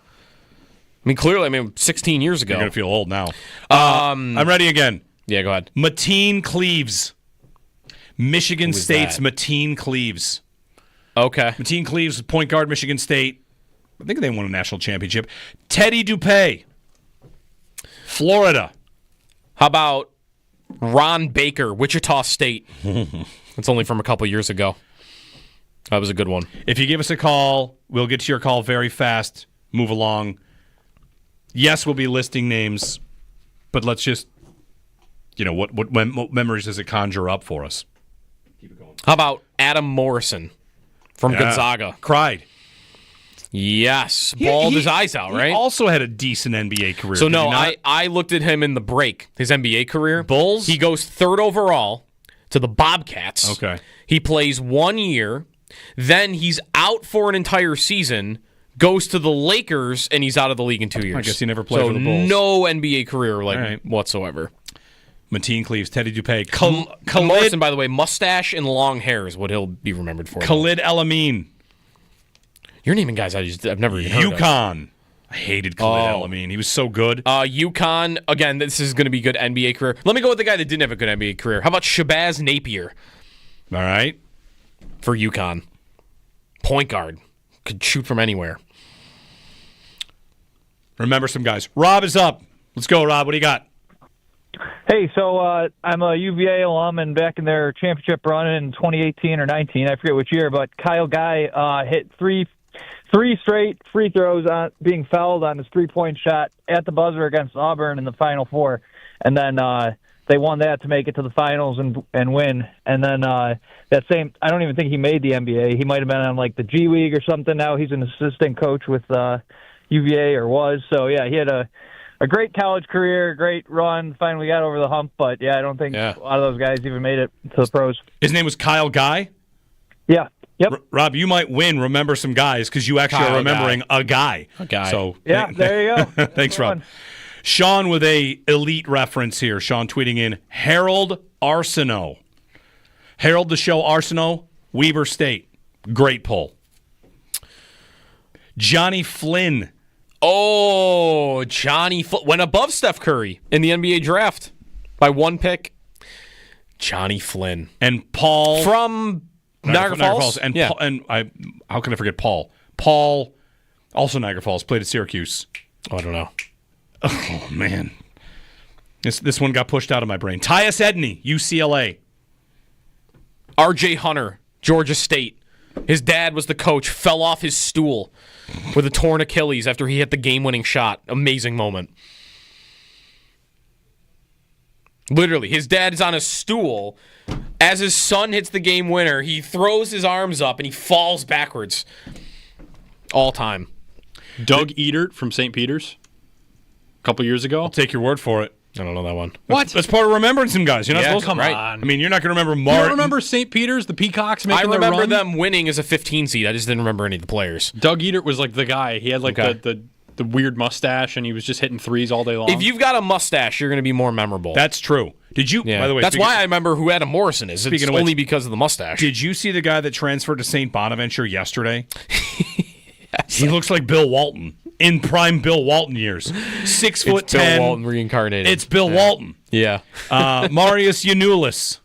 Clearly, 16 years ago. You're going to feel old now. I'm ready again. Yeah, go ahead. Mateen Cleaves. Michigan State's Mateen Cleaves. Okay. Mateen Cleaves, point guard, Michigan State. I think they won a national championship. Teddy Dupay, Florida. How about Ron Baker, Wichita State? That's only from a couple years ago. That was a good one. If you give us a call, we'll get to your call very fast. Move along. Yes, we'll be listing names, but let's just, what memories does it conjure up for us? Keep it going. How about Adam Morrison from Gonzaga? Cried. Yes, bawled his eyes out, right? He also had a decent NBA career. So, no, I looked at him in the break, his NBA career. Bulls? He goes 3rd overall to the Bobcats. Okay. He plays 1 year. Then he's out for an entire season, goes to the Lakers, and he's out of the league in 2 years. I guess he never played for the Bulls. No NBA career whatsoever. Mateen Cleaves, Teddy Dupay. Morrison, by the way, mustache and long hair is what he'll be remembered for. Khalid El-Amin. You're naming guys I've never even heard of. UConn. I hated Khalid El-Amin. He was so good. UConn, again, this is going to be a good NBA career. Let me go with the guy that didn't have a good NBA career. How about Shabazz Napier? All right. For UConn. Point guard. Could shoot from anywhere. Remember some guys. Rob is up. Let's go, Rob. What do you got? Hey, so I'm a UVA alum, and back in their championship run in 2018 or 19, I forget which year, but Kyle Guy hit three straight free throws on being fouled on his three-point shot at the buzzer against Auburn in the Final Four, and then they won that to make it to the finals and win. And then I don't even think he made the NBA. He might have been on like the G League or something. Now he's an assistant coach with UVA or was. So yeah, he had a great college career, great run. Finally got over the hump, but yeah, I don't think a lot of those guys even made it to the pros. His name was Kyle Guy? Yeah. Yep. Rob, you might win Remember Some Guys because you actually are remembering a guy. A guy. So, yeah, there you go. Thanks, Rob. Sean with a elite reference here. Sean tweeting in, Harold Arsenault. Harold the Show Arsenault, Weber State. Great pull. Johnny Flynn. Oh, Johnny Flynn. Went above Steph Curry in the NBA draft by one pick. Johnny Flynn. And Paul. From Niagara Falls. And how can I forget Paul? Paul, also Niagara Falls, played at Syracuse. Oh, I don't know. Oh, man. This one got pushed out of my brain. Tyus Edney, UCLA. R.J. Hunter, Georgia State. His dad was the coach, fell off his stool with a torn Achilles after he hit the game-winning shot. Amazing moment. Literally, his dad is on a stool. As his son hits the game winner, he throws his arms up and he falls backwards. All time. Doug Edert from St. Peter's a couple years ago. I'll take your word for it. I don't know that one. What? That's part of remembering some guys. You're not supposed to. Come Right? on. I mean, you're not going to remember You Martin. don't remember St. Peter's, the Peacocks I making their remember run? them winning as a 15 seed. I just didn't remember any of the players. Doug Edert was like the guy. He had like the weird mustache, and he was just hitting threes all day long. If you've got a mustache, you're going to be more memorable. That's true. Did you, by the way, that's why I remember who Adam Morrison is. It's only because of the mustache. Did you see the guy that transferred to St. Bonaventure yesterday? Yes. He looks like Bill Walton in prime Bill Walton years. 6'10". Bill Walton reincarnated. It's Bill Walton. Yeah. Marius Yanulis.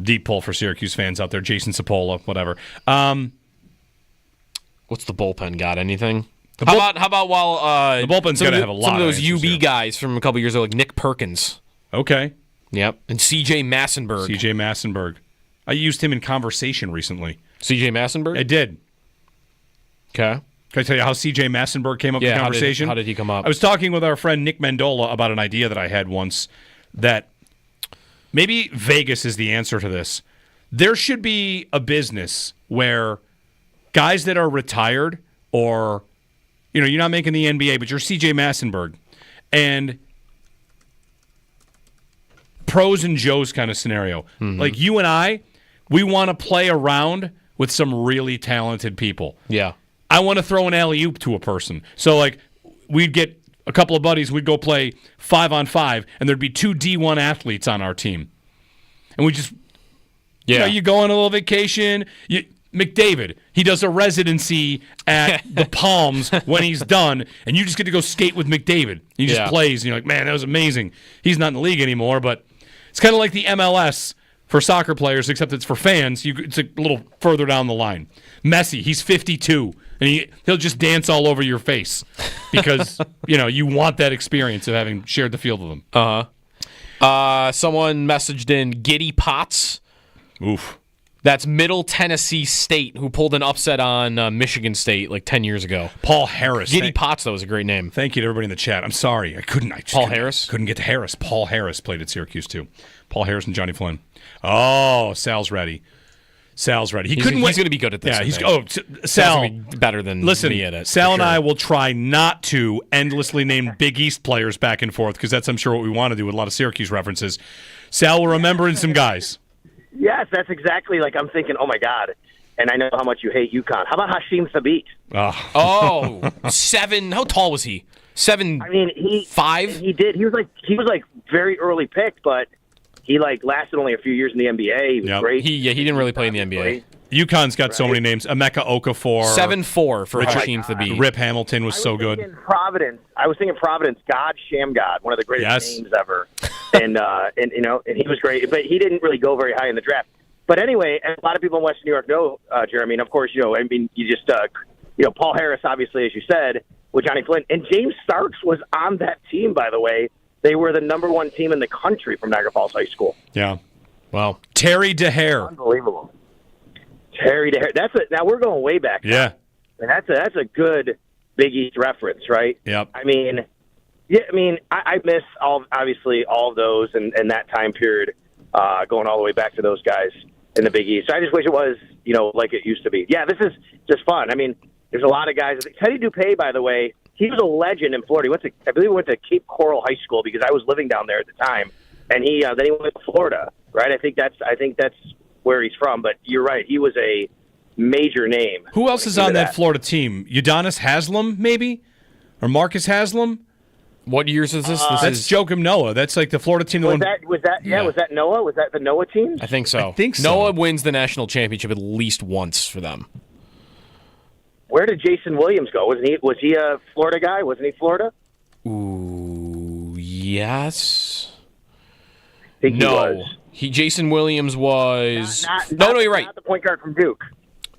Deep pull for Syracuse fans out there. Jason Sapola, whatever. What's the bullpen got? Anything? How about while the bullpen's going to have a lot some of those answers UB here. guys from a couple years ago, like Nick Perkins. Okay. Yep. And C.J. Massenberg. C.J. Massenberg. I used him in conversation recently. C.J. Massenberg? I did. Okay. Can I tell you how C.J. Massenberg came up in conversation? How did he come up? I was talking with our friend Nick Mendola about an idea that I had once that maybe Vegas is the answer to this. There should be a business where guys that are retired or, you know, you're not making the NBA, but you're C.J. Massenberg, and pros and Joes kind of scenario. Mm-hmm. Like you and I, we want to play around with some really talented people. Yeah. I want to throw an alley-oop to a person. So, like, we'd get a couple of buddies, we'd go play 5-on-5, and there'd be 2 D1 athletes on our team. And we just, you know, you go on a little vacation. McDavid, he does a residency at the Palms when he's done, and you just get to go skate with McDavid. He just plays, and you're like, man, that was amazing. He's not in the league anymore, but it's kind of like the MLS for soccer players, except it's for fans. It's a little further down the line. Messi, he's 52, and he'll just dance all over your face because, you know, you want that experience of having shared the field with him. Someone messaged in Giddy Potts. Oof. That's Middle Tennessee State, who pulled an upset on Michigan State like 10 years ago. Paul Harris. Giddy Potts, though, was a great name. Thank you to everybody in the chat. I'm sorry. I Harris? Couldn't get to Harris. Paul Harris played at Syracuse, too. Paul Harris and Johnny Flynn. Oh, Sal's ready. Sal's ready. He's going to be good at this. Yeah, Sal gonna be better than me at it. Sal and I will try not to endlessly name Big East players back and forth because that's, I'm sure, what we want to do with a lot of Syracuse references. Sal will remember some guys. Yes, that's exactly like I'm thinking, oh, my God. And I know how much you hate UConn. How about Hashim Thabit? Oh, 7. How tall was he? 7. I mean, 5? He did. He was like very early pick, but he like lasted only a few years in the NBA. He was great. He didn't really play in the NBA. UConn's got so many names. Emeka Okafor. 7-4 for Hasheem Thabeet. Rip Hamilton was so good. I was thinking Providence. God Shamgod, one of the greatest names ever, and he was great, but he didn't really go very high in the draft. But anyway, and a lot of people in Western New York know Jeremy, and of course, Paul Harris, obviously, as you said, with Johnny Flynn, and James Starks was on that team. By the way, they were the number 1 team in the country from Niagara Falls High School. Yeah, wow. Terry DeHare, unbelievable. Terry DeHare. Now we're going way back. Yeah, and that's a good Big East reference, right? Yep. I miss all of those and that time period, going all the way back to those guys in the Big East. So I just wish it was, like it used to be. Yeah, this is just fun. I mean, there's a lot of guys. Teddy Dupay, by the way, he was a legend in Florida. I believe he went to Cape Coral High School because I was living down there at the time, and then he went to Florida, right? I think that's where he's from. But you're right, he was a major name. Who else is on that Florida team? Udonis Haslem, maybe, or Marcus Haslam? What years is this? That's Joakim Noah. That's like the Florida team. Was that Noah? Was that the Noah team? I think so. Noah wins the national championship at least once for them. Where did Jason Williams go? Was he a Florida guy? Wasn't he Florida? Ooh, yes. I think he was. Jason Williams was... No, you're right. Not the point guard from Duke.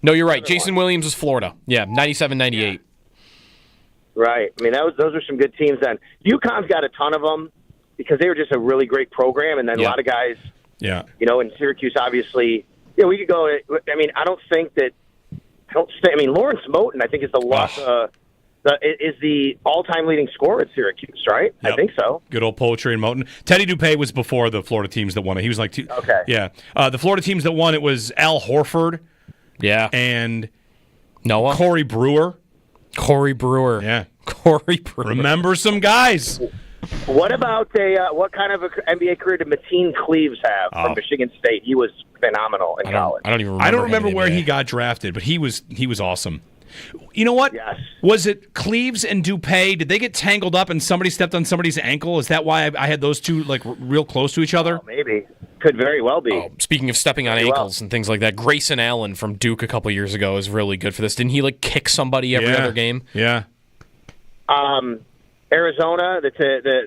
No, you're right. Jason Williams was Florida. Yeah, 97, 98. Yeah. Right. I mean, those are some good teams then. UConn's got a ton of them because they were just a really great program, and then a lot of guys, in Syracuse, obviously. Yeah, we could go. I mean, Lawrence Moten, I think, is is the all-time leading scorer at Syracuse, right? Yep. I think so. Good old poetry and Moten. Teddy Dupay was before the Florida teams that won it. He was like, okay, yeah. The Florida teams that won it was Al Horford, and Noah Corey Brewer. Yeah, Corey Brewer. Remember some guys. What about what kind of an NBA career did Mateen Cleaves have from Michigan State? He was phenomenal in college. I don't even remember. I don't remember where he got drafted, but he was awesome. You know what? Yes. Was it Cleaves and Dupay? Did they get tangled up and somebody stepped on somebody's ankle? Is that why I had those two like real close to each other? Oh, maybe. Could very well be. Oh, speaking of stepping on ankles and things like that, Grayson Allen from Duke a couple years ago is really good for this. Didn't he kick somebody every other game? Yeah. Arizona, they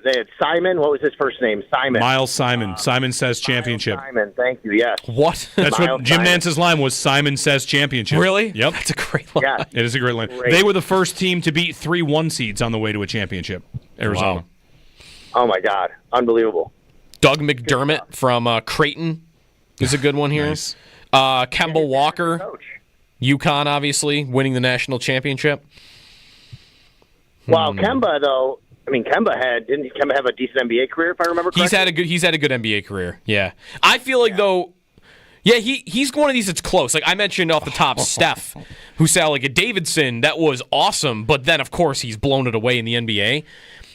had Simon. What was his first name? Simon. Miles Simon. Simon Says Championship. Simon, thank you. Yes. What? That's what Jim Nance's line was. Simon Says Championship. Really? Yep. That's a great line. Yeah. It is a great line. They were the first team to beat 3 1 seeds on the way to a championship. Arizona. Wow. Oh my God! Unbelievable. Doug McDermott from Creighton is a good one here. Nice. Kemba Walker, UConn, obviously winning the national championship. Wow, Kemba though. I mean, didn't Kemba have a decent NBA career if I remember correctly? He's had a good NBA career. Yeah, I feel like though. Yeah, he's one of these that's close. Like I mentioned off the top, Steph, who sounded like a Davidson. That was awesome, but then of course he's blown it away in the NBA.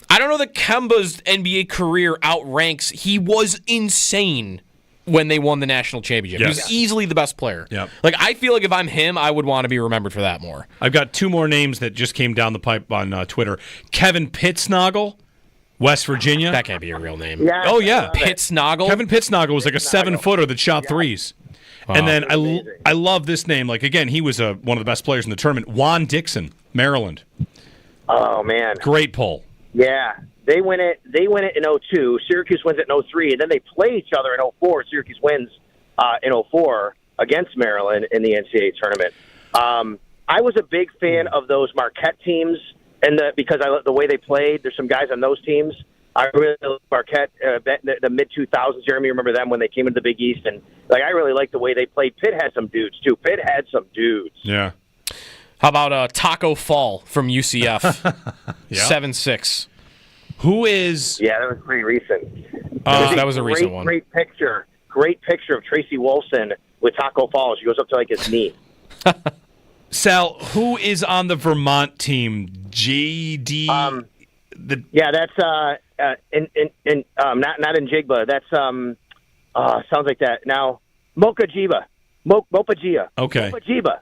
I don't know that Kemba's NBA career outranks. He was insane when they won the national championship. Yes. He was easily the best player. Yep. Like I feel like if I'm him, I would want to be remembered for that more. I've got 2 more names that just came down the pipe on Twitter. Kevin Pittsnoggle, West Virginia. That can't be a real name. Yeah, oh yeah, Pittsnoggle. Kevin Pittsnoggle was like a 7-footer that shot threes. Wow. And then I love this name. Like again, he was one of the best players in the tournament. Juan Dixon, Maryland. Oh man, great pull. Yeah, they win it in 2002. Syracuse wins it in 2003, and then they play each other in 2004. Syracuse wins in 2004 against Maryland in the NCAA tournament. I was a big fan of those Marquette teams, and because I the way they played. There's some guys on those teams. I really like Marquette, the mid-2000s. Jeremy, remember them when they came into the Big East, and I really liked the way they played. Pitt had some dudes too. Yeah. How about Taco Fall from UCF? 7'6". Who is? Yeah, that was pretty recent. That was a recent one. Great picture of Tracy Wolfson with Taco Fall. She goes up to his knee. Sal, who is on the Vermont team? JD. Yeah, that's not in Jigba. That's sounds like that. Now Mopajiba. Okay. Mopajiba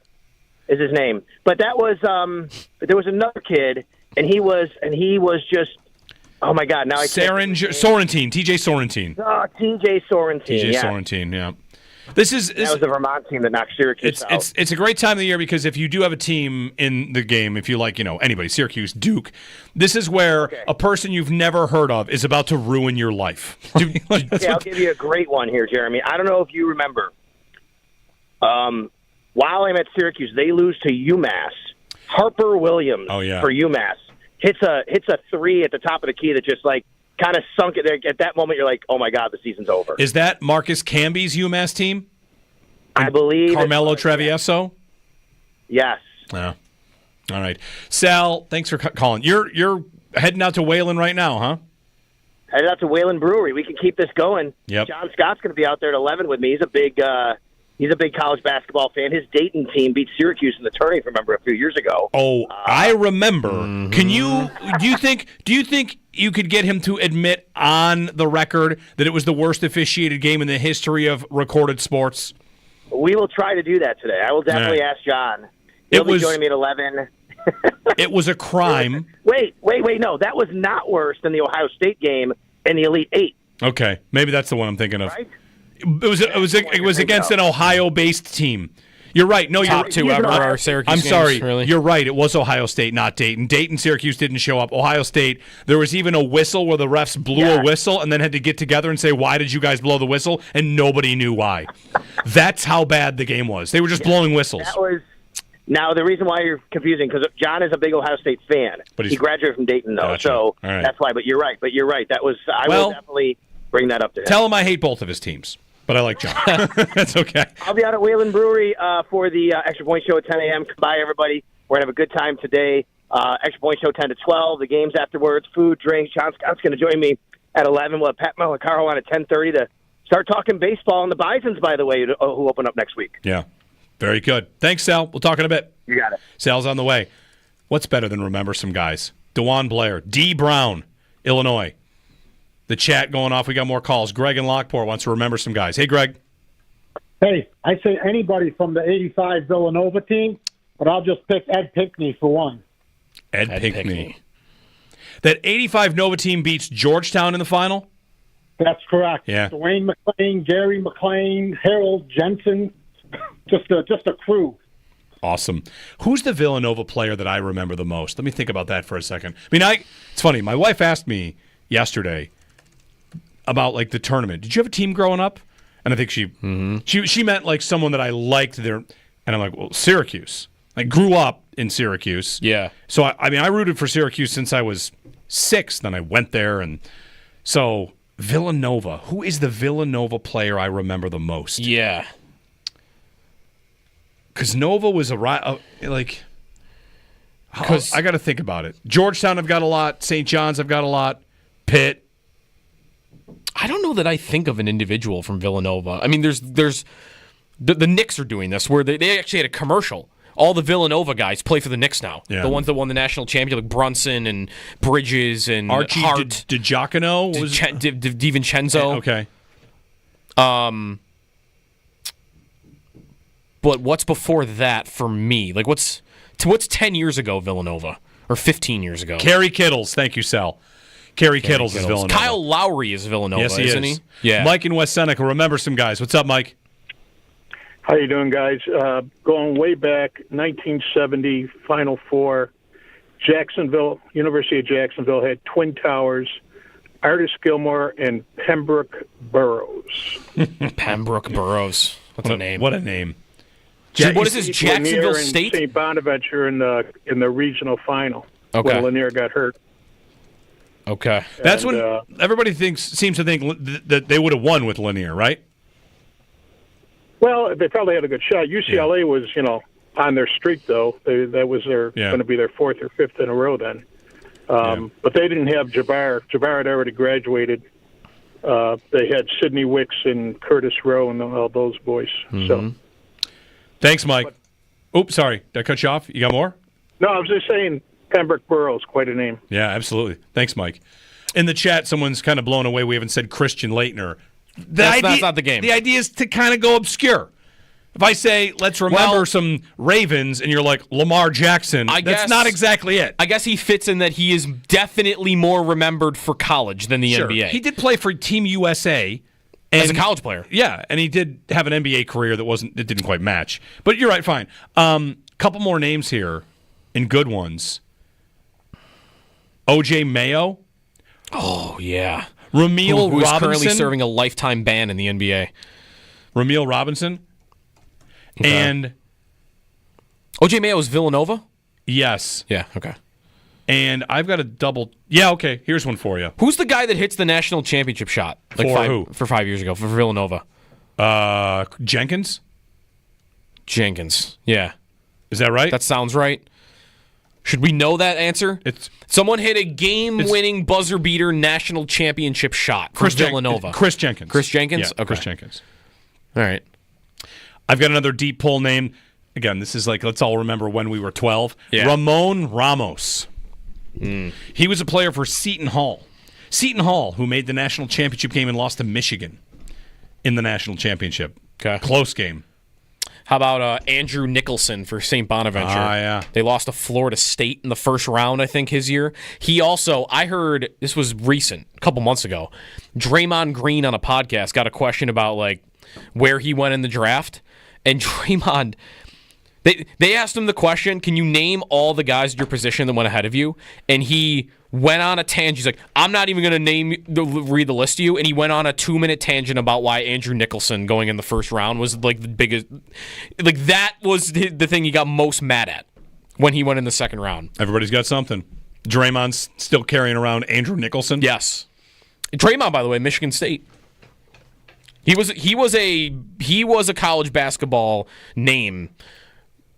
is his name. But that was there was another kid, and he was just. Oh my God! Now Sorrentine, TJ Sorrentine. Oh, TJ Sorrentine. TJ Sorrentine, yeah. That was the Vermont team that knocked Syracuse out. It's a great time of the year because if you do have a team in the game, if you like, anybody, Syracuse, Duke, this is where a person you've never heard of is about to ruin your life. I'll give you a great one here, Jeremy. I don't know if you remember. While I'm at Syracuse, they lose to UMass. Harper Williams for UMass hits a three at the top of the key that just kind of sunk it there. At that moment, you're like, oh my God, the season's over. Is that Marcus Camby's UMass team? I believe Carmelo Travieso? Yes. Yeah. All right. Sal, thanks for calling. You're heading out to Wayland right now, huh? Headed out to Wayland Brewery. We can keep this going. Yep. John Scott's going to be out there at 11 with me. He's a big college basketball fan. His Dayton team beat Syracuse in the tourney, remember, a few years ago. Oh, I remember. Mm-hmm. Do you think you could get him to admit on the record that it was the worst officiated game in the history of recorded sports? We will try to do that today. I will definitely ask John. He'll be joining me at 11. It was a crime. Wait. No, that was not worse than the Ohio State game in the Elite Eight. Okay, maybe that's the one I'm thinking of. Right? It was against an Ohio-based team. You're right. No, top two ever are Syracuse. I'm sorry. Games, really. You're right. It was Ohio State, not Dayton. Dayton, Syracuse didn't show up. Ohio State, there was even a whistle where the refs blew a whistle and then had to get together and say, why did you guys blow the whistle? And nobody knew why. That's how bad the game was. They were just blowing whistles. Now, the reason why you're confusing, because John is a big Ohio State fan. But he graduated from Dayton, though, gotcha. So right. That's why. But you're right. I will definitely bring that up to him. Tell him I hate both of his teams. But I like John. That's okay. I'll be out at Wayland Brewery for the Extra Point Show at 10 a.m. Come by, everybody. We're going to have a good time today. Extra Point Show 10 to 12. The games afterwards, food, drinks. John Scott's going to join me at 11. We'll have Pat Malacaro on at 10:30 to start talking baseball. And the Bisons, by the way, who open up next week. Yeah. Very good. Thanks, Sal. We'll talk in a bit. You got it. Sal's on the way. What's better than remember some guys? DeJuan Blair, D. Brown, Illinois. The chat going off. We got more calls. Greg in Lockport wants to remember some guys. Hey, Greg. Hey, I say anybody from the 85 Villanova team, but I'll just pick Ed Pinckney for one. Ed Pinckney. That 85 Nova team beats Georgetown in the final? That's correct. Yeah. Dwayne McClain, Gary McClain, Harold Jensen, just a crew. Awesome. Who's the Villanova player that I remember the most? Let me think about that for a second. It's funny. My wife asked me yesterday about the tournament. Did you have a team growing up? And I think she meant someone that I liked there. And I'm like, well, Syracuse. I grew up in Syracuse. Yeah. So I rooted for Syracuse since I was 6. Then I went there, and so Villanova. Who is the Villanova player I remember the most? Yeah. Because Nova was I got to think about it. Georgetown, I've got a lot. St. John's, I've got a lot. Pitt. I don't know that I think of an individual from Villanova. I mean, there's the Knicks are doing this where they actually had a commercial. All the Villanova guys play for the Knicks now. Yeah. The ones that won the national championship, like Brunson and Bridges and Archie Hart. DiGiacono? DiVincenzo. Okay. But what's before that for me? What's 10 years ago Villanova? Or 15 years ago? Kerry Kittles. Thank you, Sal. Kerry Kittles is Villanova. Kyle Lowry is Villanova, yes, isn't he? Yeah. Mike in West Seneca. Remember some guys. What's up, Mike? How you doing, guys? Going way back, 1970, Final Four, Jacksonville, University of Jacksonville had Twin Towers, Artis Gilmore, and Pembroke Burroughs. Pembroke Burroughs. What's a name? What a name. What is this, Jacksonville State? St. Bonaventure in the regional final when Lanier got hurt. Okay. That's when everybody seems to think that they would have won with Lanier, right? Well, they probably had a good shot. UCLA was, on their streak, though. That was going to be their 4th or 5th in a row then. But they didn't have Jabbar. Jabbar had already graduated. They had Sidney Wicks and Curtis Rowe and all those boys. Mm-hmm. So, thanks, Mike. Oops, sorry. Did I cut you off? You got more? No, I was just saying Pembroke Burroughs, quite a name. Yeah, absolutely. Thanks, Mike. In the chat, someone's kind of blown away. We haven't said Christian Laettner. That's not the game. The idea is to kind of go obscure. If I say, let's remember some Ravens, and you're like, Lamar Jackson, that's not exactly it. I guess he fits in that he is definitely more remembered for college than the NBA. He did play for Team USA As a college player. Yeah, and he did have an NBA career that didn't quite match. But you're right, fine. Couple more names here, and good ones. O.J. Mayo. Oh, yeah. Ramil who's Robinson. Currently serving a lifetime ban in the NBA. Ramil Robinson. Okay. And O.J. Mayo is Villanova? Yes. Yeah, okay. And I've got a double. Yeah, okay. Here's one for you. Who's the guy that hits the national championship shot? For 5 years ago, for Villanova. Jenkins? Jenkins, yeah. Is that right? That sounds right. Should we know that answer? Someone hit a game-winning buzzer-beater national championship shot for Villanova. Chris Jenkins. Chris Jenkins? Yeah, okay. Chris Jenkins. All right. I've got another deep pull name. Again, this is like, let's all remember when we were 12. Yeah. Ramon Ramos. He was a player for Seton Hall. Seton Hall, who made the national championship game and lost to Michigan in the national championship. Okay. Close game. How about Andrew Nicholson for St. Bonaventure? Yeah. They lost to Florida State in the first round, I think, his year. He also, I heard, this was recent, a couple months ago, Draymond Green on a podcast got a question about, like, where he went in the draft. And Draymond, they asked him the question, can you name all the guys at your position that went ahead of you? And he went on a tangent. He's like, I'm not even going to read the list to you. And he went on a 2-minute tangent about why Andrew Nicholson going in the first round was like the biggest. Like that was the thing he got most mad at when he went in the second round. Everybody's got something. Draymond's still carrying around Andrew Nicholson. Yes. Draymond, by the way, Michigan State. He was a college basketball name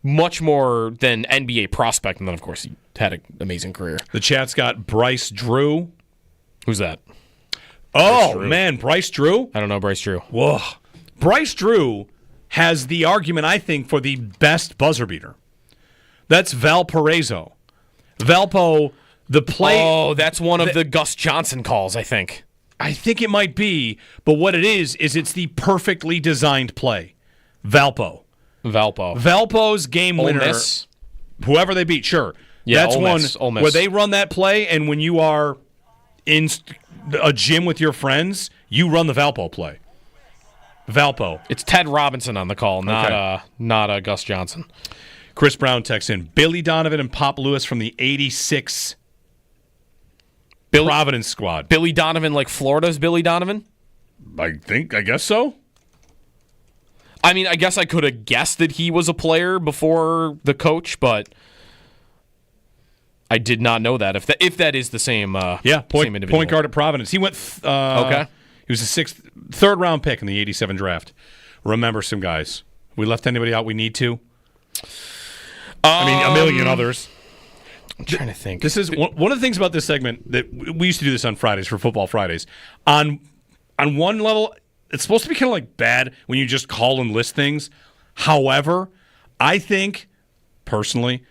much more than NBA prospect, and then of course he had an amazing career. The chat's got Bryce Drew. Who's that? Oh, man, Bryce Drew? I don't know Bryce Drew. Whoa. Bryce Drew has the argument, I think, for the best buzzer beater. That's Valparaiso. Valpo, the play... Oh, that's one of the Gus Johnson calls, I think. I think it might be, but what it is it's the perfectly designed play. Valpo's game winner. Ole Miss? Whoever they beat, sure. Yeah, that's Ole Miss. Where they run that play, and when you are in a gym with your friends, you run the Valpo play. Valpo. It's Ted Robinson on the call, not Gus Johnson. Chris Brown texts in Billy Donovan and Pop Lewis from the 86 Providence squad. Billy Donovan, like Florida's Billy Donovan? I guess so. I mean, I guess I could have guessed that he was a player before the coach, but I did not know that. If that is the same, same individual. Point guard at Providence. He went. Okay. He was a third round pick in the '87 draft. Remember some guys. We left anybody out we need to? I mean, a million others. I'm trying to think. This is one of the things about this segment that we used to do this on Fridays for Football Fridays. On one level, it's supposed to be kind of like bad when you just call and list things. However, I think, personally,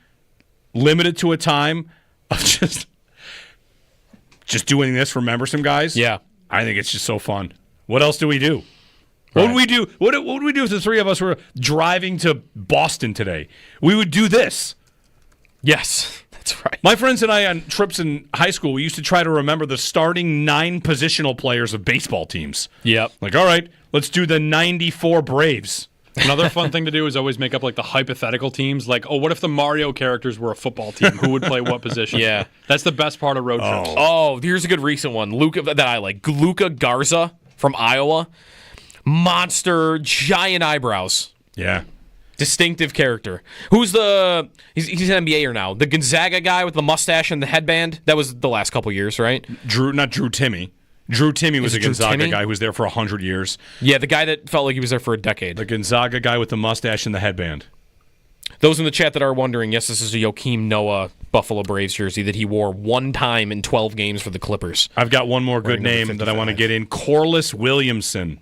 limited to a time of just doing this, remember some guys? Yeah. I think it's just so fun. What else do we do? Right. What would we do? What would we do if the three of us were driving to Boston today? We would do this. Yes, that's right. My friends and I on trips in high school, we used to try to remember the starting 9 positional players of baseball teams. Yep. Like, all right, let's do the 94 Braves. Another fun thing to do is always make up like the hypothetical teams. Like, what if the Mario characters were a football team? Who would play what position? Yeah. That's the best part of road trips. Oh, here's a good recent one. That I like. Luca Garza from Iowa. Monster, giant eyebrows. Yeah. Distinctive character. He's an NBAer now. The Gonzaga guy with the mustache and the headband. That was the last couple years, right? Not Drew Timme. Drew Timme was a Gonzaga guy who was there for 100 years. Yeah, the guy that felt like he was there for a decade. The Gonzaga guy with the mustache and the headband. Those in the chat that are wondering, yes, this is a Joakim Noah Buffalo Braves jersey that he wore one time in 12 games for the Clippers. I've got one more good name that I want to get in. Corliss Williamson.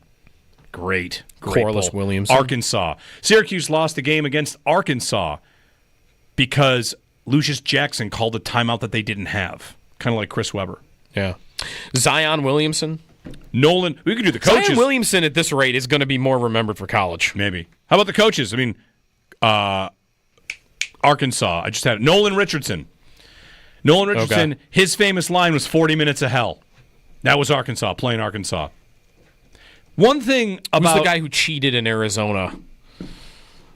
Great Corliss pull. Williamson. Arkansas. Syracuse lost a game against Arkansas because Lucius Jackson called a timeout that they didn't have. Kind of like Chris Webber. Yeah. Zion Williamson. Nolan. We could do the coaches. Zion Williamson at this rate is going to be more remembered for college. Maybe. How about the coaches? I mean, Arkansas. I just had it. Nolan Richardson. His famous line was 40 minutes of hell. That was Arkansas, playing Arkansas. One thing about Who's the guy who cheated in Arizona?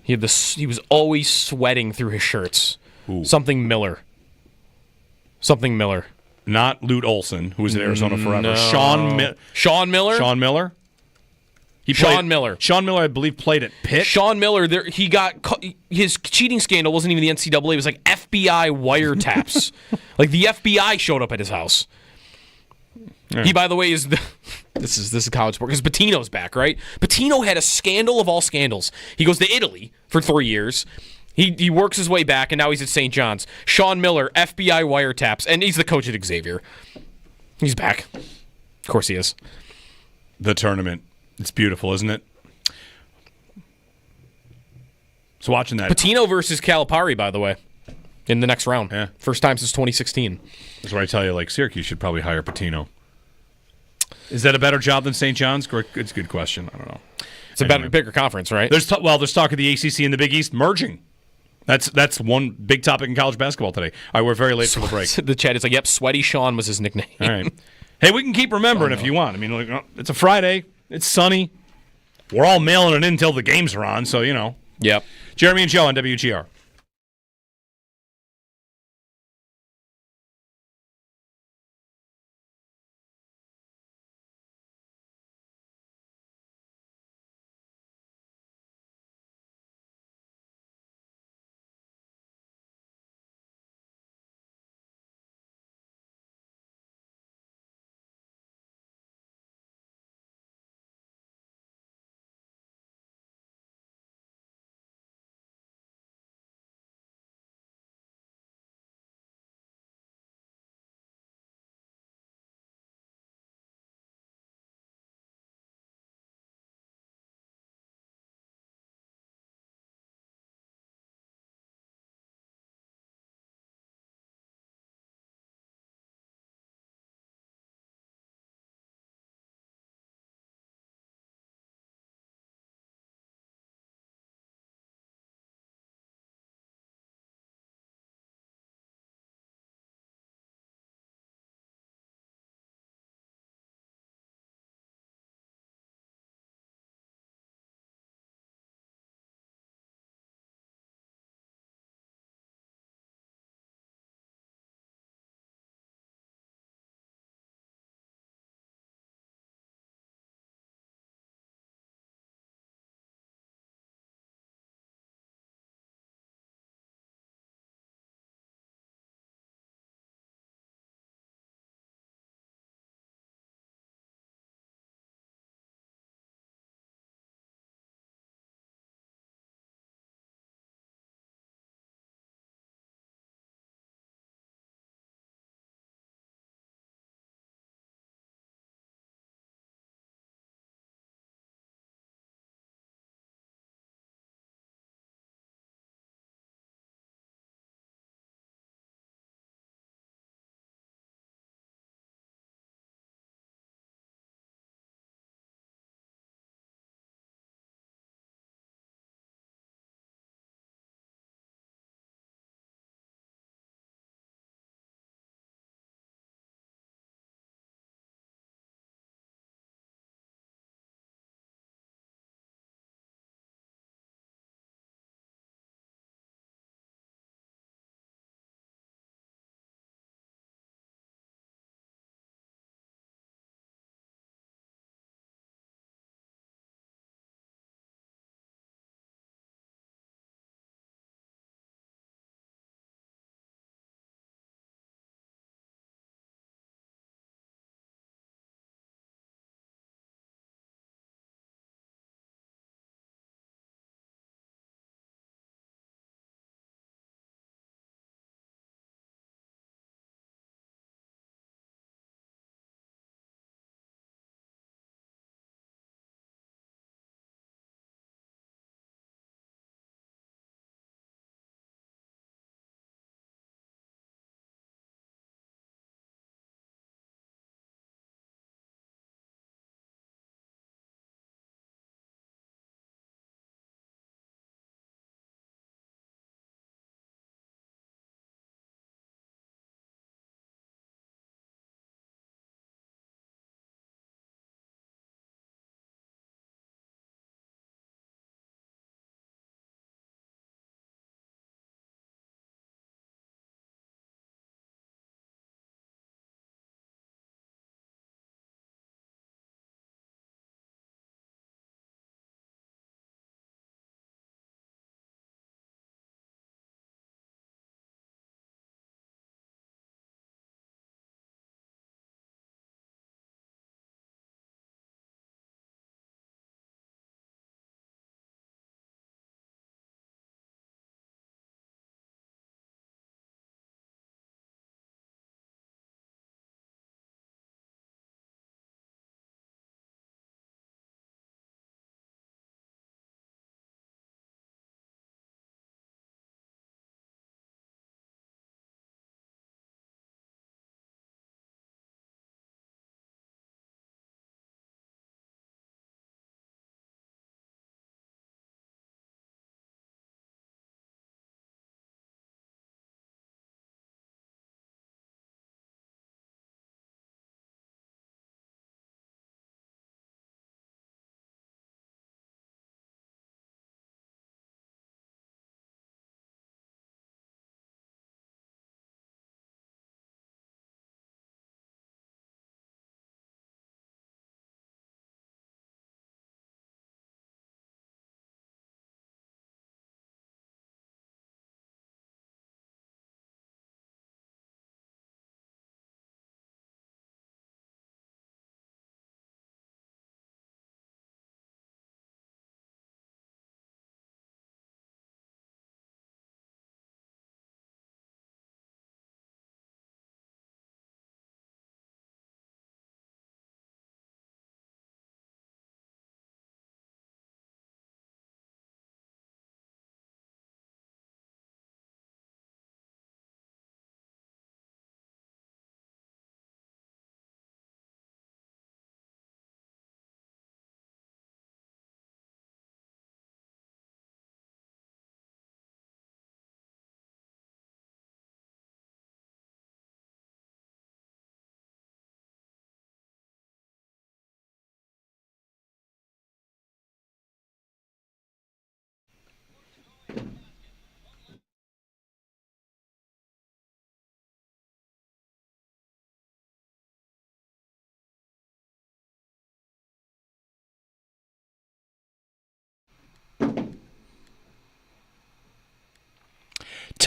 He was always sweating through his shirts. Ooh. Something Miller. Not Lute Olson, who was at Arizona forever. No. Sean Miller. Sean Miller, I believe, played at Pitt. Sean Miller, he got his cheating scandal wasn't even the NCAA. It was like FBI wiretaps. Like the FBI showed up at his house. Yeah. He, by the way, is this is college sport because Patino's back, right? Patino had a scandal of all scandals. He goes to Italy for 3 years. He works his way back, and now he's at St. John's. Sean Miller, FBI wiretaps, and he's the coach at Xavier. He's back. Of course he is. The tournament. It's beautiful, isn't it? So watching that. Patino versus Calipari, by the way, in the next round. Yeah. First time since 2016. That's where I tell you, like, Syracuse should probably hire Patino. Is that a better job than St. John's? It's a good question. I don't know. It's a bigger conference, right? There's talk of the ACC and the Big East merging. That's one big topic in college basketball today. All right, we're very late for the break. The chat is like, yep, Sweaty Sean was his nickname. All right. Hey, we can keep remembering if you want. I mean, like, it's a Friday. It's sunny. We're all mailing it in until the games are on, so, you know. Yep. Jeremy and Joe on WGR.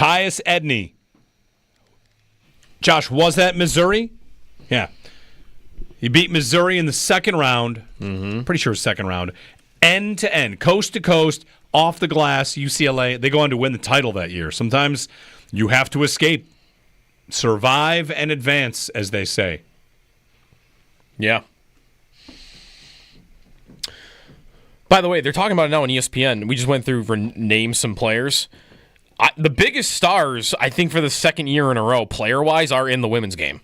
Matthias Edney. Josh, was that Missouri? Yeah. He beat Missouri in the second round. Mm-hmm. Pretty sure second round. End to end, coast to coast, off the glass, UCLA. They go on to win the title that year. Sometimes you have to escape. Survive and advance, as they say. Yeah. By the way, they're talking about it now on ESPN. We just went through for name some players. The biggest stars, I think, for the second year in a row, player-wise, are in the women's game.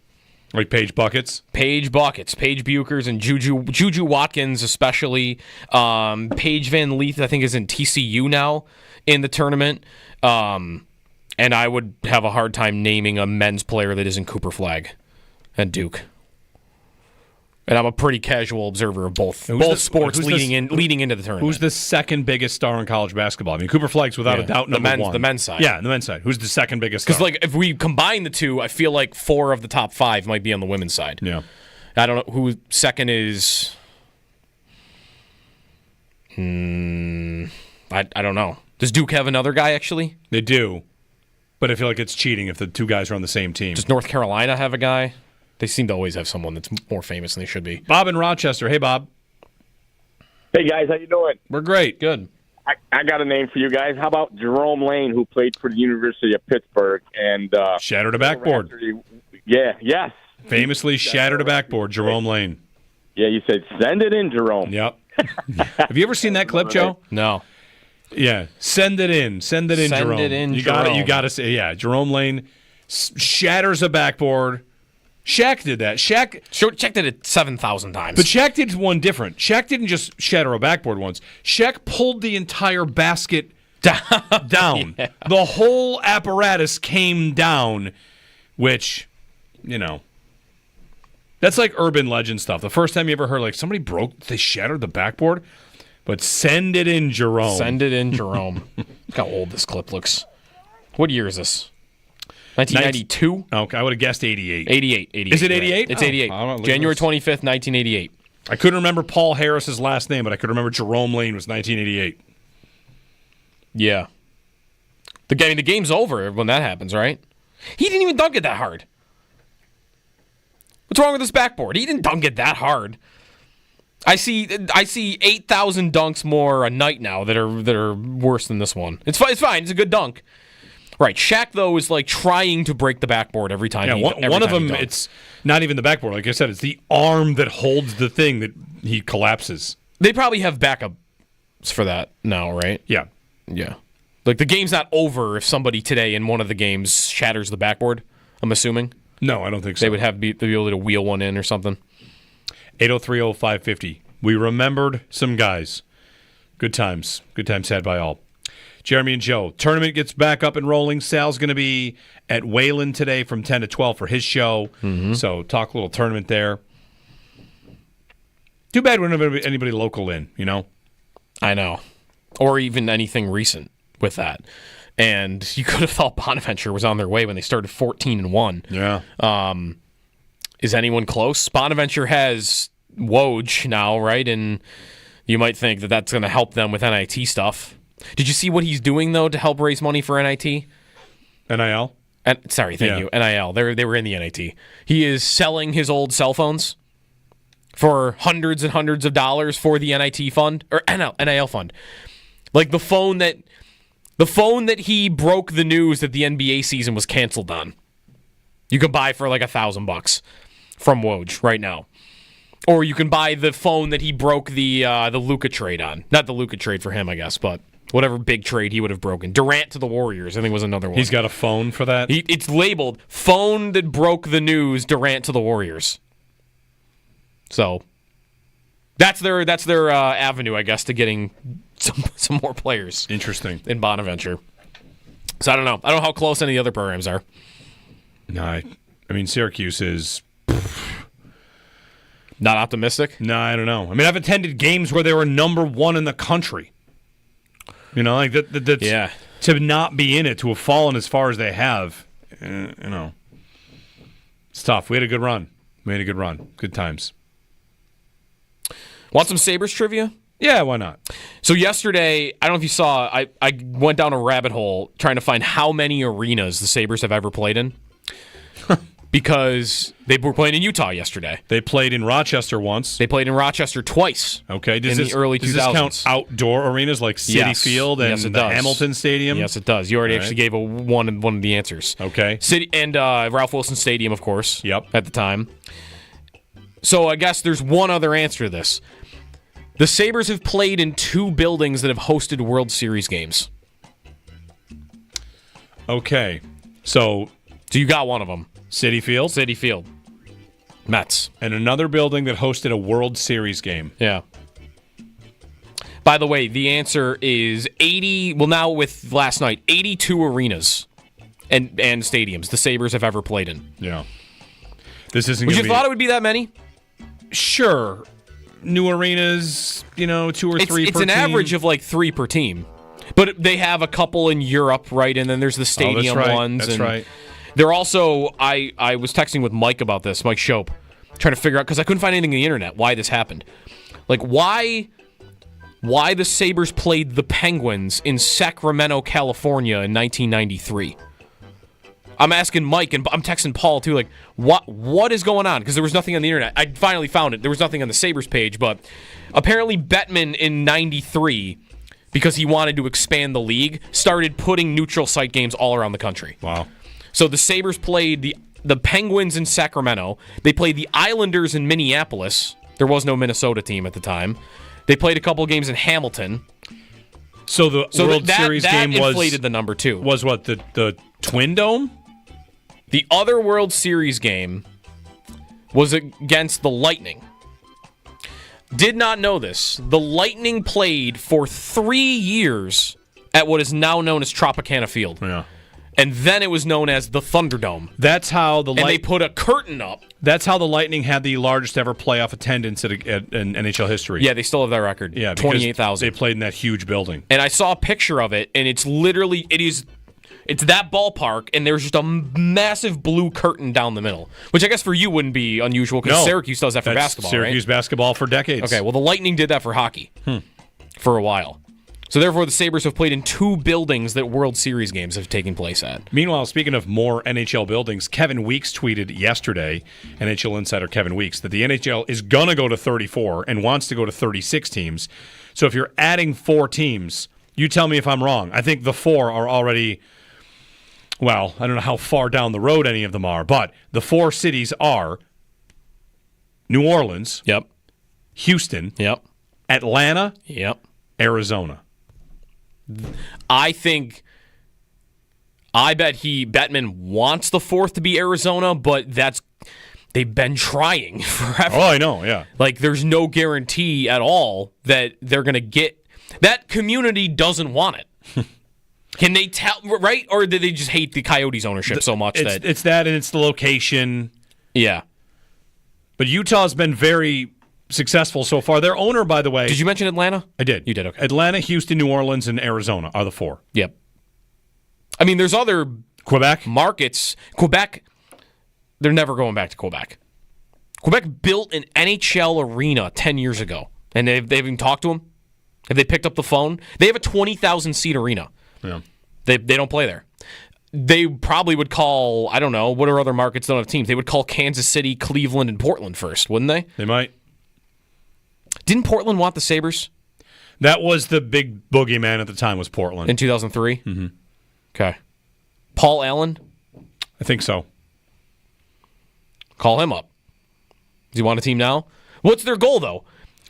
Like Paige Buckets? Paige Buchers, and Juju Watkins especially. Paige Van Leith, I think, is in TCU now in the tournament. And I would have a hard time naming a men's player that isn't Cooper Flagg and Duke. And I'm a pretty casual observer of both sports leading into the tournament. Who's the second biggest star in college basketball? I mean, Cooper Flagg's without a doubt number one. The men's side. Yeah, the men's side. Who's the second biggest star? Because like if we combine the two, I feel like 4 of the top 5 might be on the women's side. Yeah. I don't know who second is. I don't know. Does Duke have another guy, actually? They do. But I feel like it's cheating if the two guys are on the same team. Does North Carolina have a guy? They seem to always have someone that's more famous than they should be. Bob in Rochester. Hey, Bob. Hey, guys. How you doing? We're great. Good. I got a name for you guys. How about Jerome Lane, who played for the University of Pittsburgh and shattered a backboard? Yes. Famously shattered a backboard, Jerome Lane. Yeah, you said, send it in, Jerome. Yep. Have you ever seen that clip, Joe? No. Yeah. Send it in, Jerome. Send it in, Jerome. You got to say, yeah, Jerome Lane shatters a backboard. Shaq did that. Shaq did it 7,000 times. But Shaq did one different. Shaq didn't just shatter a backboard once. Shaq pulled the entire basket down. Yeah. The whole apparatus came down, which, that's like urban legend stuff. The first time you ever heard, like, they shattered the backboard? But send it in, Jerome. Send it in, Jerome. Look how old this clip looks. What year is this? 1992? Okay, I would have guessed 88. 88. Is it 88? It's 88. January 25th, 1988. I couldn't remember Paul Harris's last name, but I could remember Jerome Lane was 1988. Yeah. The game's over when that happens, right? He didn't even dunk it that hard. What's wrong with this backboard? He didn't dunk it that hard. I see 8,000 dunks more a night now that are worse than this one. It's fine. It's a good dunk. Right, Shaq, though, is like trying to break the backboard every time. Yeah, one of them, it's not even the backboard. Like I said, it's the arm that holds the thing that he collapses. They probably have backups for that now, right? Yeah. Yeah. Like the game's not over if somebody today in one of the games shatters the backboard, I'm assuming. No, I don't think so. They would be able to wheel one in or something. 8030550. We remembered some guys. Good times. Good times had by all. Jeremy and Joe. Tournament gets back up and rolling. Sal's going to be at Wayland today from 10 to 12 for his show. Mm-hmm. So talk a little tournament there. Too bad we don't have anybody local in, I know. Or even anything recent with that. And you could have thought Bonaventure was on their way when they started 14-1. Yeah. Is anyone close? Bonaventure has Woj now, right? And you might think that that's going to help them with NIT stuff. Did you see what he's doing, though, to help raise money for NIT? NIL? Thank you. NIL. They were in the NIT. He is selling his old cell phones for hundreds and hundreds of dollars for the NIT fund, or NIL fund. Like the phone that he broke the news that the NBA season was canceled on. You can buy for like $1,000 from Woj right now. Or you can buy the phone that he broke the Luka trade on. Not the Luka trade for him, I guess, but whatever big trade he would have broken. Durant to the Warriors, I think, was another one. He's got a phone for that? It's labeled, phone that broke the news, Durant to the Warriors. So that's their avenue, I guess, to getting some more players. Interesting. In Bonaventure. So I don't know. I don't know how close any of the other programs are. No, I mean, Syracuse is... Not optimistic? No, I don't know. I mean, I've attended games where they were number one in the country. Like that's yeah. To not be in it, to have fallen as far as they have, it's tough. We had a good run. Good times. Want some Sabres trivia? Yeah, why not? So yesterday, I don't know if you saw, I went down a rabbit hole trying to find how many arenas the Sabres have ever played in. Because they were playing in Utah yesterday. They played in Rochester once. They played in Rochester twice. Okay. In the early 2000s. Does this count outdoor arenas like Citi Field and the Hamilton Stadium? Yes, it does. You already actually gave one of the answers. Okay. City and Ralph Wilson Stadium, of course. Yep. At the time. So I guess there's one other answer to this. The Sabres have played in 2 buildings that have hosted World Series games. Okay. So you got one of them. Citi Field? Citi Field. Mets. And another building that hosted a World Series game. Yeah. By the way, the answer is 80, well now with last night, 82 arenas and stadiums the Sabres have ever played in. Yeah. This isn't Would you be... thought it would be that many? Sure. New arenas, 2 or 3 per team. It's an average of like 3 per team. But they have a couple in Europe, right? And then there's the stadium ones. That's right. They're also, I was texting with Mike about this, Mike Shope, trying to figure out, because I couldn't find anything on the internet, why this happened. Like, why the Sabres played the Penguins in Sacramento, California in 1993. I'm asking Mike, and I'm texting Paul, too, like, what is going on? Because there was nothing on the internet. I finally found it. There was nothing on the Sabres page, but apparently Bettman in 93, because he wanted to expand the league, started putting neutral site games all around the country. Wow. So the Sabres played the Penguins in Sacramento. They played the Islanders in Minneapolis. There was no Minnesota team at the time. They played a couple of games in Hamilton. So the World Series game was inflated the number 2. Was what, the Twin Dome? The other World Series game was against the Lightning. Did not know this. The Lightning played for 3 years at what is now known as Tropicana Field. Yeah. And then it was known as the Thunderdome. That's how and they put a curtain up. That's how the Lightning had the largest ever playoff attendance in NHL history. Yeah, they still have that record. Yeah, 28,000. They played in that huge building. And I saw a picture of it, and it's that ballpark, and there's just a massive blue curtain down the middle, which I guess for you wouldn't be unusual because Syracuse does that for basketball, Syracuse basketball for decades. Okay, well, the Lightning did that for hockey for a while. So therefore, the Sabres have played in 2 buildings that World Series games have taken place at. Meanwhile, speaking of more NHL buildings, Kevin Weeks tweeted yesterday, NHL insider Kevin Weeks, that the NHL is going to go to 34 and wants to go to 36 teams. So if you're adding 4 teams, you tell me if I'm wrong. I think the 4 are already, well, I don't know how far down the road any of them are, but the 4 cities are New Orleans, Houston, Atlanta, Arizona. I bet Bettman wants the 4th to be Arizona, but they've been trying forever. Oh, I know, yeah. Like, there's no guarantee at all that they're going to get. That community doesn't want it. Can they tell, right? Or do they just hate the Coyotes ownership so much that it's that and it's the location. Yeah. But Utah's been very successful so far. Their owner, by the way. Did you mention Atlanta? I did. You did, okay. Atlanta, Houston, New Orleans, and Arizona are the 4. Yep. I mean, there's other Quebec markets. Quebec, they're never going back to Quebec. Quebec built an NHL arena 10 years ago, and they've even talked to them. Have they picked up the phone? They have a 20,000-seat arena. Yeah. They don't play there. They probably would call, I don't know, what are other markets that don't have teams? They would call Kansas City, Cleveland, and Portland first, wouldn't they? They might. Didn't Portland want the Sabres? That was the big boogeyman at the time, was Portland. In 2003? Mm-hmm. Okay. Paul Allen? I think so. Call him up. Does he want a team now? What's their goal, though?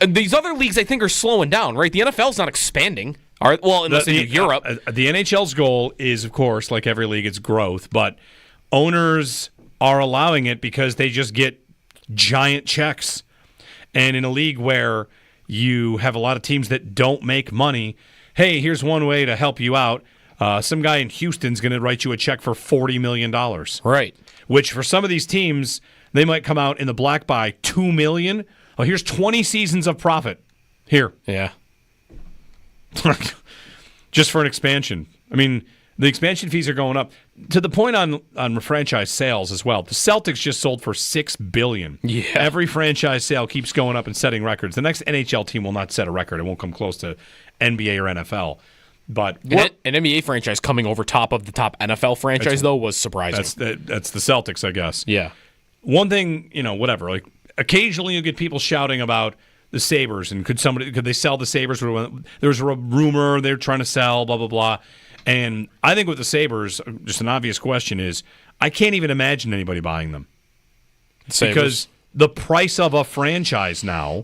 These other leagues, I think, are slowing down, right? The NFL's not expanding. Unless they do Europe. The NHL's goal is, of course, like every league, it's growth, but owners are allowing it because they just get giant checks. And in a league where you have a lot of teams that don't make money, hey, here's one way to help you out. Some guy in Houston's going to write you a check for $40 million. Right. Which for some of these teams, they might come out in the black by $2 million. Oh, here's 20 seasons of profit. Here. Yeah. Just for an expansion. I mean, The expansion fees are going up to the point on franchise sales as well. The Celtics just sold for $6 billion. Yeah. Every franchise sale keeps going up and setting records. The next NHL team will not set a record. It won't come close to NBA or NFL. But an NBA franchise coming over top of the top NFL franchise, though, was surprising. That's the Celtics, I guess. Yeah. One thing, whatever. Like occasionally you get people shouting about the Sabres and could they sell the Sabres? There was a rumor they're trying to sell, blah, blah, blah. And I think with the Sabres, just an obvious question is, I can't even imagine anybody buying them. Sabres. Because the price of a franchise now,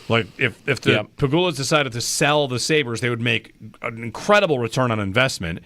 like if the Pagulas decided to sell the Sabres, they would make an incredible return on investment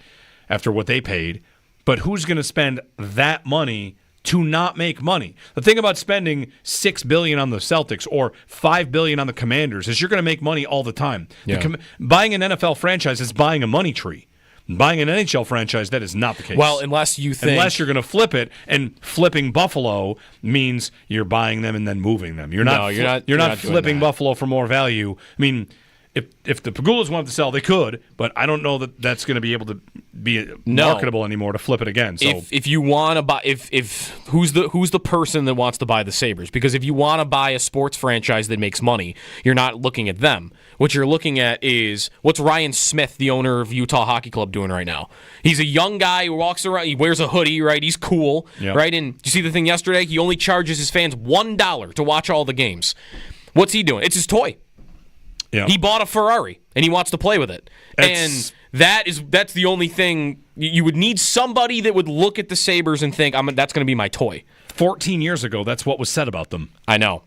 after what they paid. But who's going to spend that money to not make money? The thing about spending $6 billion on the Celtics or $5 billion on the Commanders is you're going to make money all the time. Yeah. Buying an NFL franchise is buying a money tree. Buying an NHL franchise, that is not the case. Well, unless you're going to flip it, and flipping Buffalo means you're buying them and then moving them. You're not flipping Buffalo for more value. I mean, if the Pagulas wanted to sell, they could, but I don't know that that's going to be able to be marketable anymore to flip it again. So if you want to buy, if who's the person that wants to buy the Sabres? Because if you want to buy a sports franchise that makes money, you're not looking at them. What you're looking at is what's Ryan Smith, the owner of Utah Hockey Club, doing right now. He's a young guy who walks around, he wears a hoodie, right? He's cool, right? And you see the thing yesterday? He only charges his fans $1 to watch all the games. What's he doing? It's his toy. Yeah. He bought a Ferrari, and he wants to play with it. And that's the only thing. You would need somebody that would look at the Sabres and think, that's going to be my toy. 14 years ago, that's what was said about them. I know.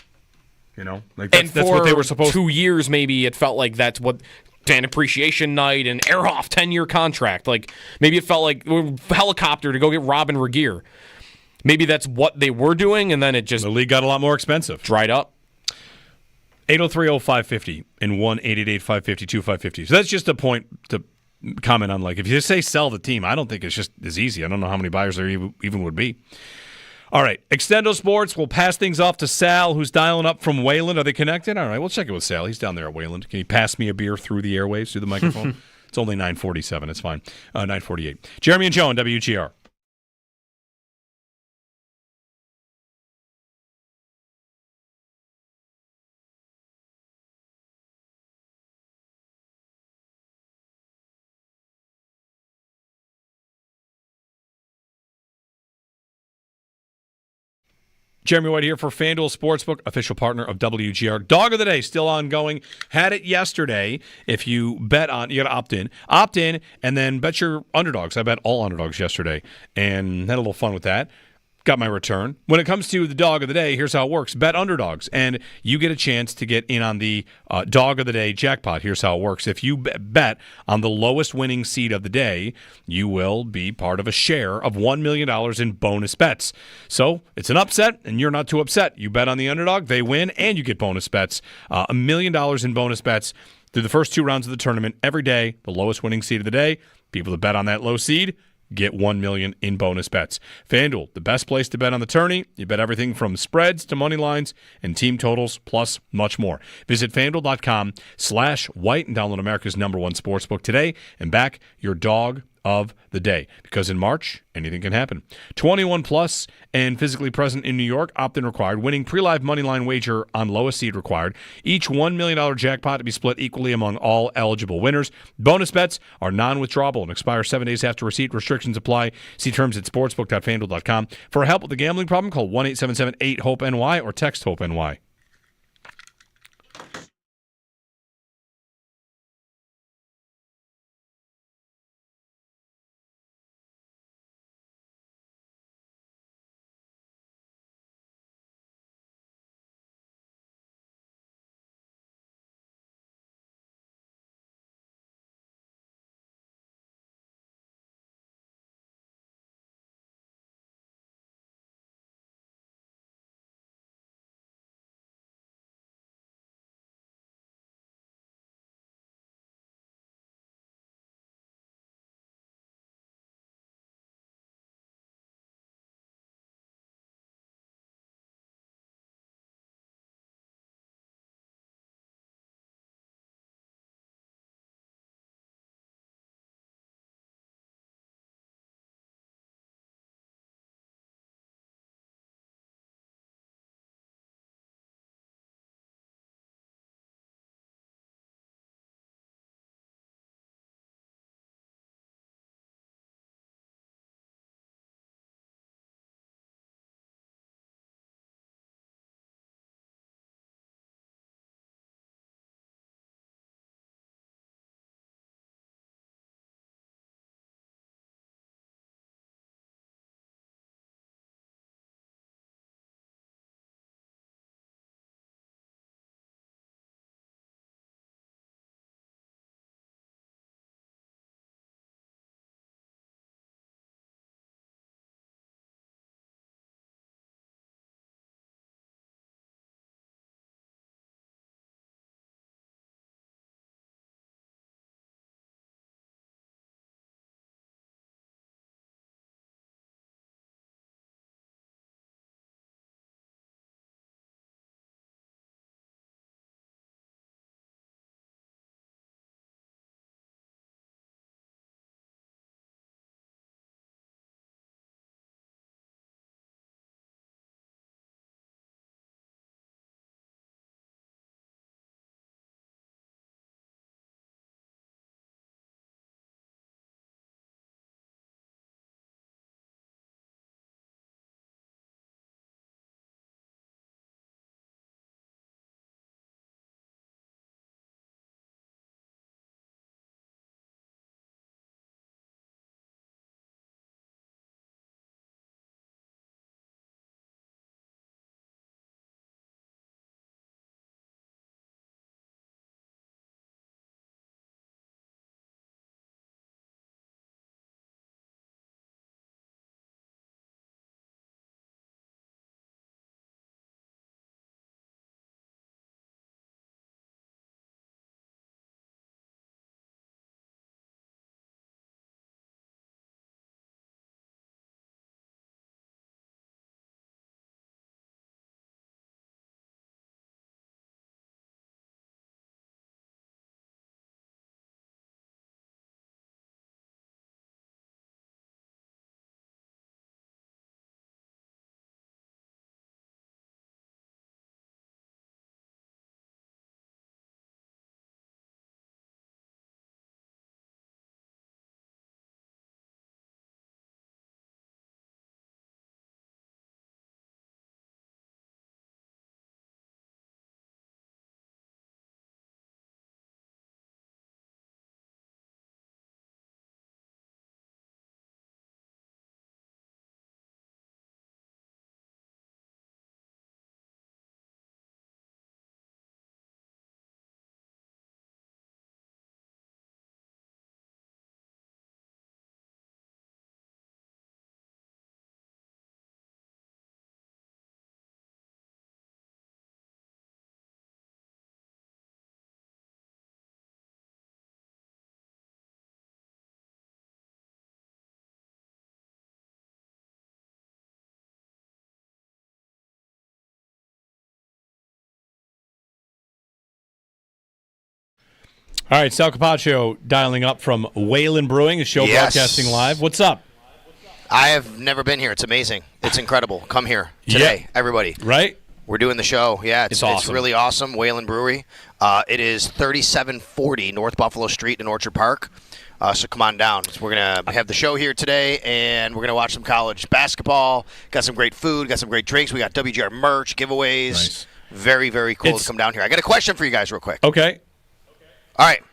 That's what they were supposed to. 2 years, maybe, it felt like that's what fan appreciation night and Ehrhoff 10-year contract. Like maybe it felt like helicopter to go get Robin Regeer. Maybe that's what they were doing, and then it just the league got a lot more expensive, dried up. 803-0550 and 1-888-550-2550. So that's just a point to comment on. Like if you say sell the team, I don't think it's just as easy. I don't know how many buyers there even would be. All right, Extendo Sports. We'll pass things off to Sal, who's dialing up from Wayland. Are they connected? All right, we'll check it with Sal. He's down there at Wayland. Can you pass me a beer through the airwaves, through the microphone? It's only 9:47. It's fine. 9:48. Jeremy and Joe on WGR. Jeremy White here for FanDuel Sportsbook, official partner of WGR. Dog of the Day, still ongoing. Had it yesterday. If you bet on, you got to opt in, and then bet your underdogs. I bet all underdogs yesterday, and had a little fun with that. Got my return. When it comes to the Dog of the Day, here's how it works. Bet underdogs, and you get a chance to get in on the Dog of the Day jackpot. Here's how it works. If you bet on the lowest winning seed of the day, you will be part of a share of $1 million in bonus bets. So it's an upset, and you're not too upset. You bet on the underdog, they win, and you get bonus bets. $1 million in bonus bets through the first 2 rounds of the tournament every day. The lowest winning seed of the day, people that bet on that low seed, get $1 million in bonus bets. FanDuel, the best place to bet on the tourney. You bet everything from spreads to money lines and team totals, plus much more. Visit FanDuel.com/white and download America's #1 sportsbook today and back your dog of the day. Because in March, anything can happen. 21 plus and physically present in New York, opt-in required. Winning pre-live moneyline wager on lowest seed required. Each $1 million jackpot to be split equally among all eligible winners. Bonus bets are non-withdrawable and expire 7 days after receipt. Restrictions apply. See terms at sportsbook.fanduel.com. For help with the gambling problem, call 1-877-8-HOPE-NY or text HOPE-NY. All right, Sal Capaccio dialing up from Wayland Brewing, a show broadcasting live. What's up? I have never been here. It's amazing. It's incredible. Come here today, everybody. Right? We're doing the show. Yeah, it's awesome. It's really awesome. Wayland Brewery. It is 3740 North Buffalo Street in Orchard Park. So come on down. We're going to have the show here today, and we're going to watch some college basketball. Got some great food. Got some great drinks. We got WGR merch, giveaways. Nice. Very, very cool to come down here. I got a question for you guys real quick. Okay. All right.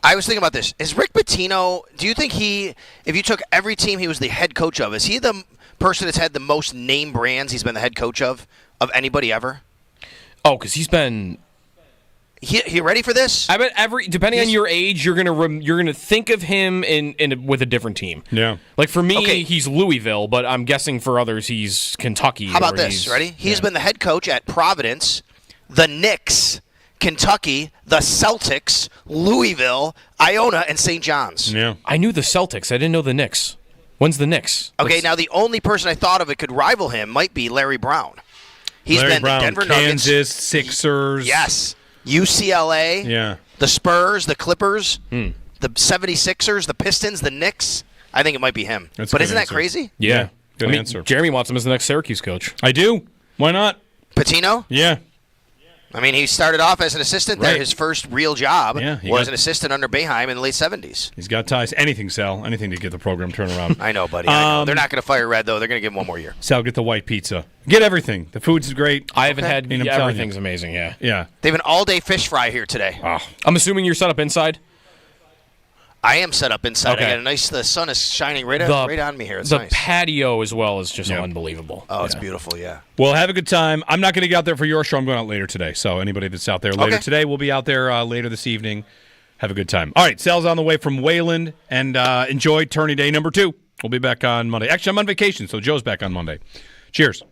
I was thinking about this. Is Rick Pitino, do you think if you took every team he was the head coach of, is he the person that's had the most name brands he's been the head coach of anybody ever? Oh, because he's been... You ready for this? I bet depending on your age, you're gonna think of him with a different team. Yeah. Like for me, he's Louisville, but I'm guessing for others he's Kentucky. How about this? Ready? He's been the head coach at Providence, the Knicks, Kentucky, the Celtics, Louisville, Iona, and St. John's. Yeah. I knew the Celtics. I didn't know the Knicks. When's the Knicks? Okay, now the only person I thought of it could rival him might be Larry Brown. He's been the Denver Nuggets, Kansas, Sixers. Yes. UCLA, the Spurs, the Clippers, the 76ers, the Pistons, the Knicks. I think it might be him. But isn't that crazy? Yeah. Good answer. Jeremy wants him as the next Syracuse coach. I do. Why not? Patino? Yeah. I mean, he started off as an assistant there. His first real job was an assistant under Boeheim in the late 70s. He's got ties. Anything, Sal. Anything to get the program turned around. I know, buddy. I know. They're not going to fire Red, though. They're going to give him one more year. Sal, get the white pizza. Get everything. The food's great. I haven't had everything's amazing, yeah. Yeah. They have an all-day fish fry here today. Oh. I'm assuming you're set up inside? I am set up inside. Okay. I got a nice. The sun is shining right on me here. It's nice. The patio as well is just unbelievable. Oh, it's beautiful. Yeah. Well, have a good time. I'm not going to get out there for your show. I'm going out later today. So anybody that's out there later today, we'll be out there later this evening. Have a good time. All right, Sal's on the way from Wayland, and enjoy Tourney Day number 2. We'll be back on Monday. Actually, I'm on vacation, so Joe's back on Monday. Cheers.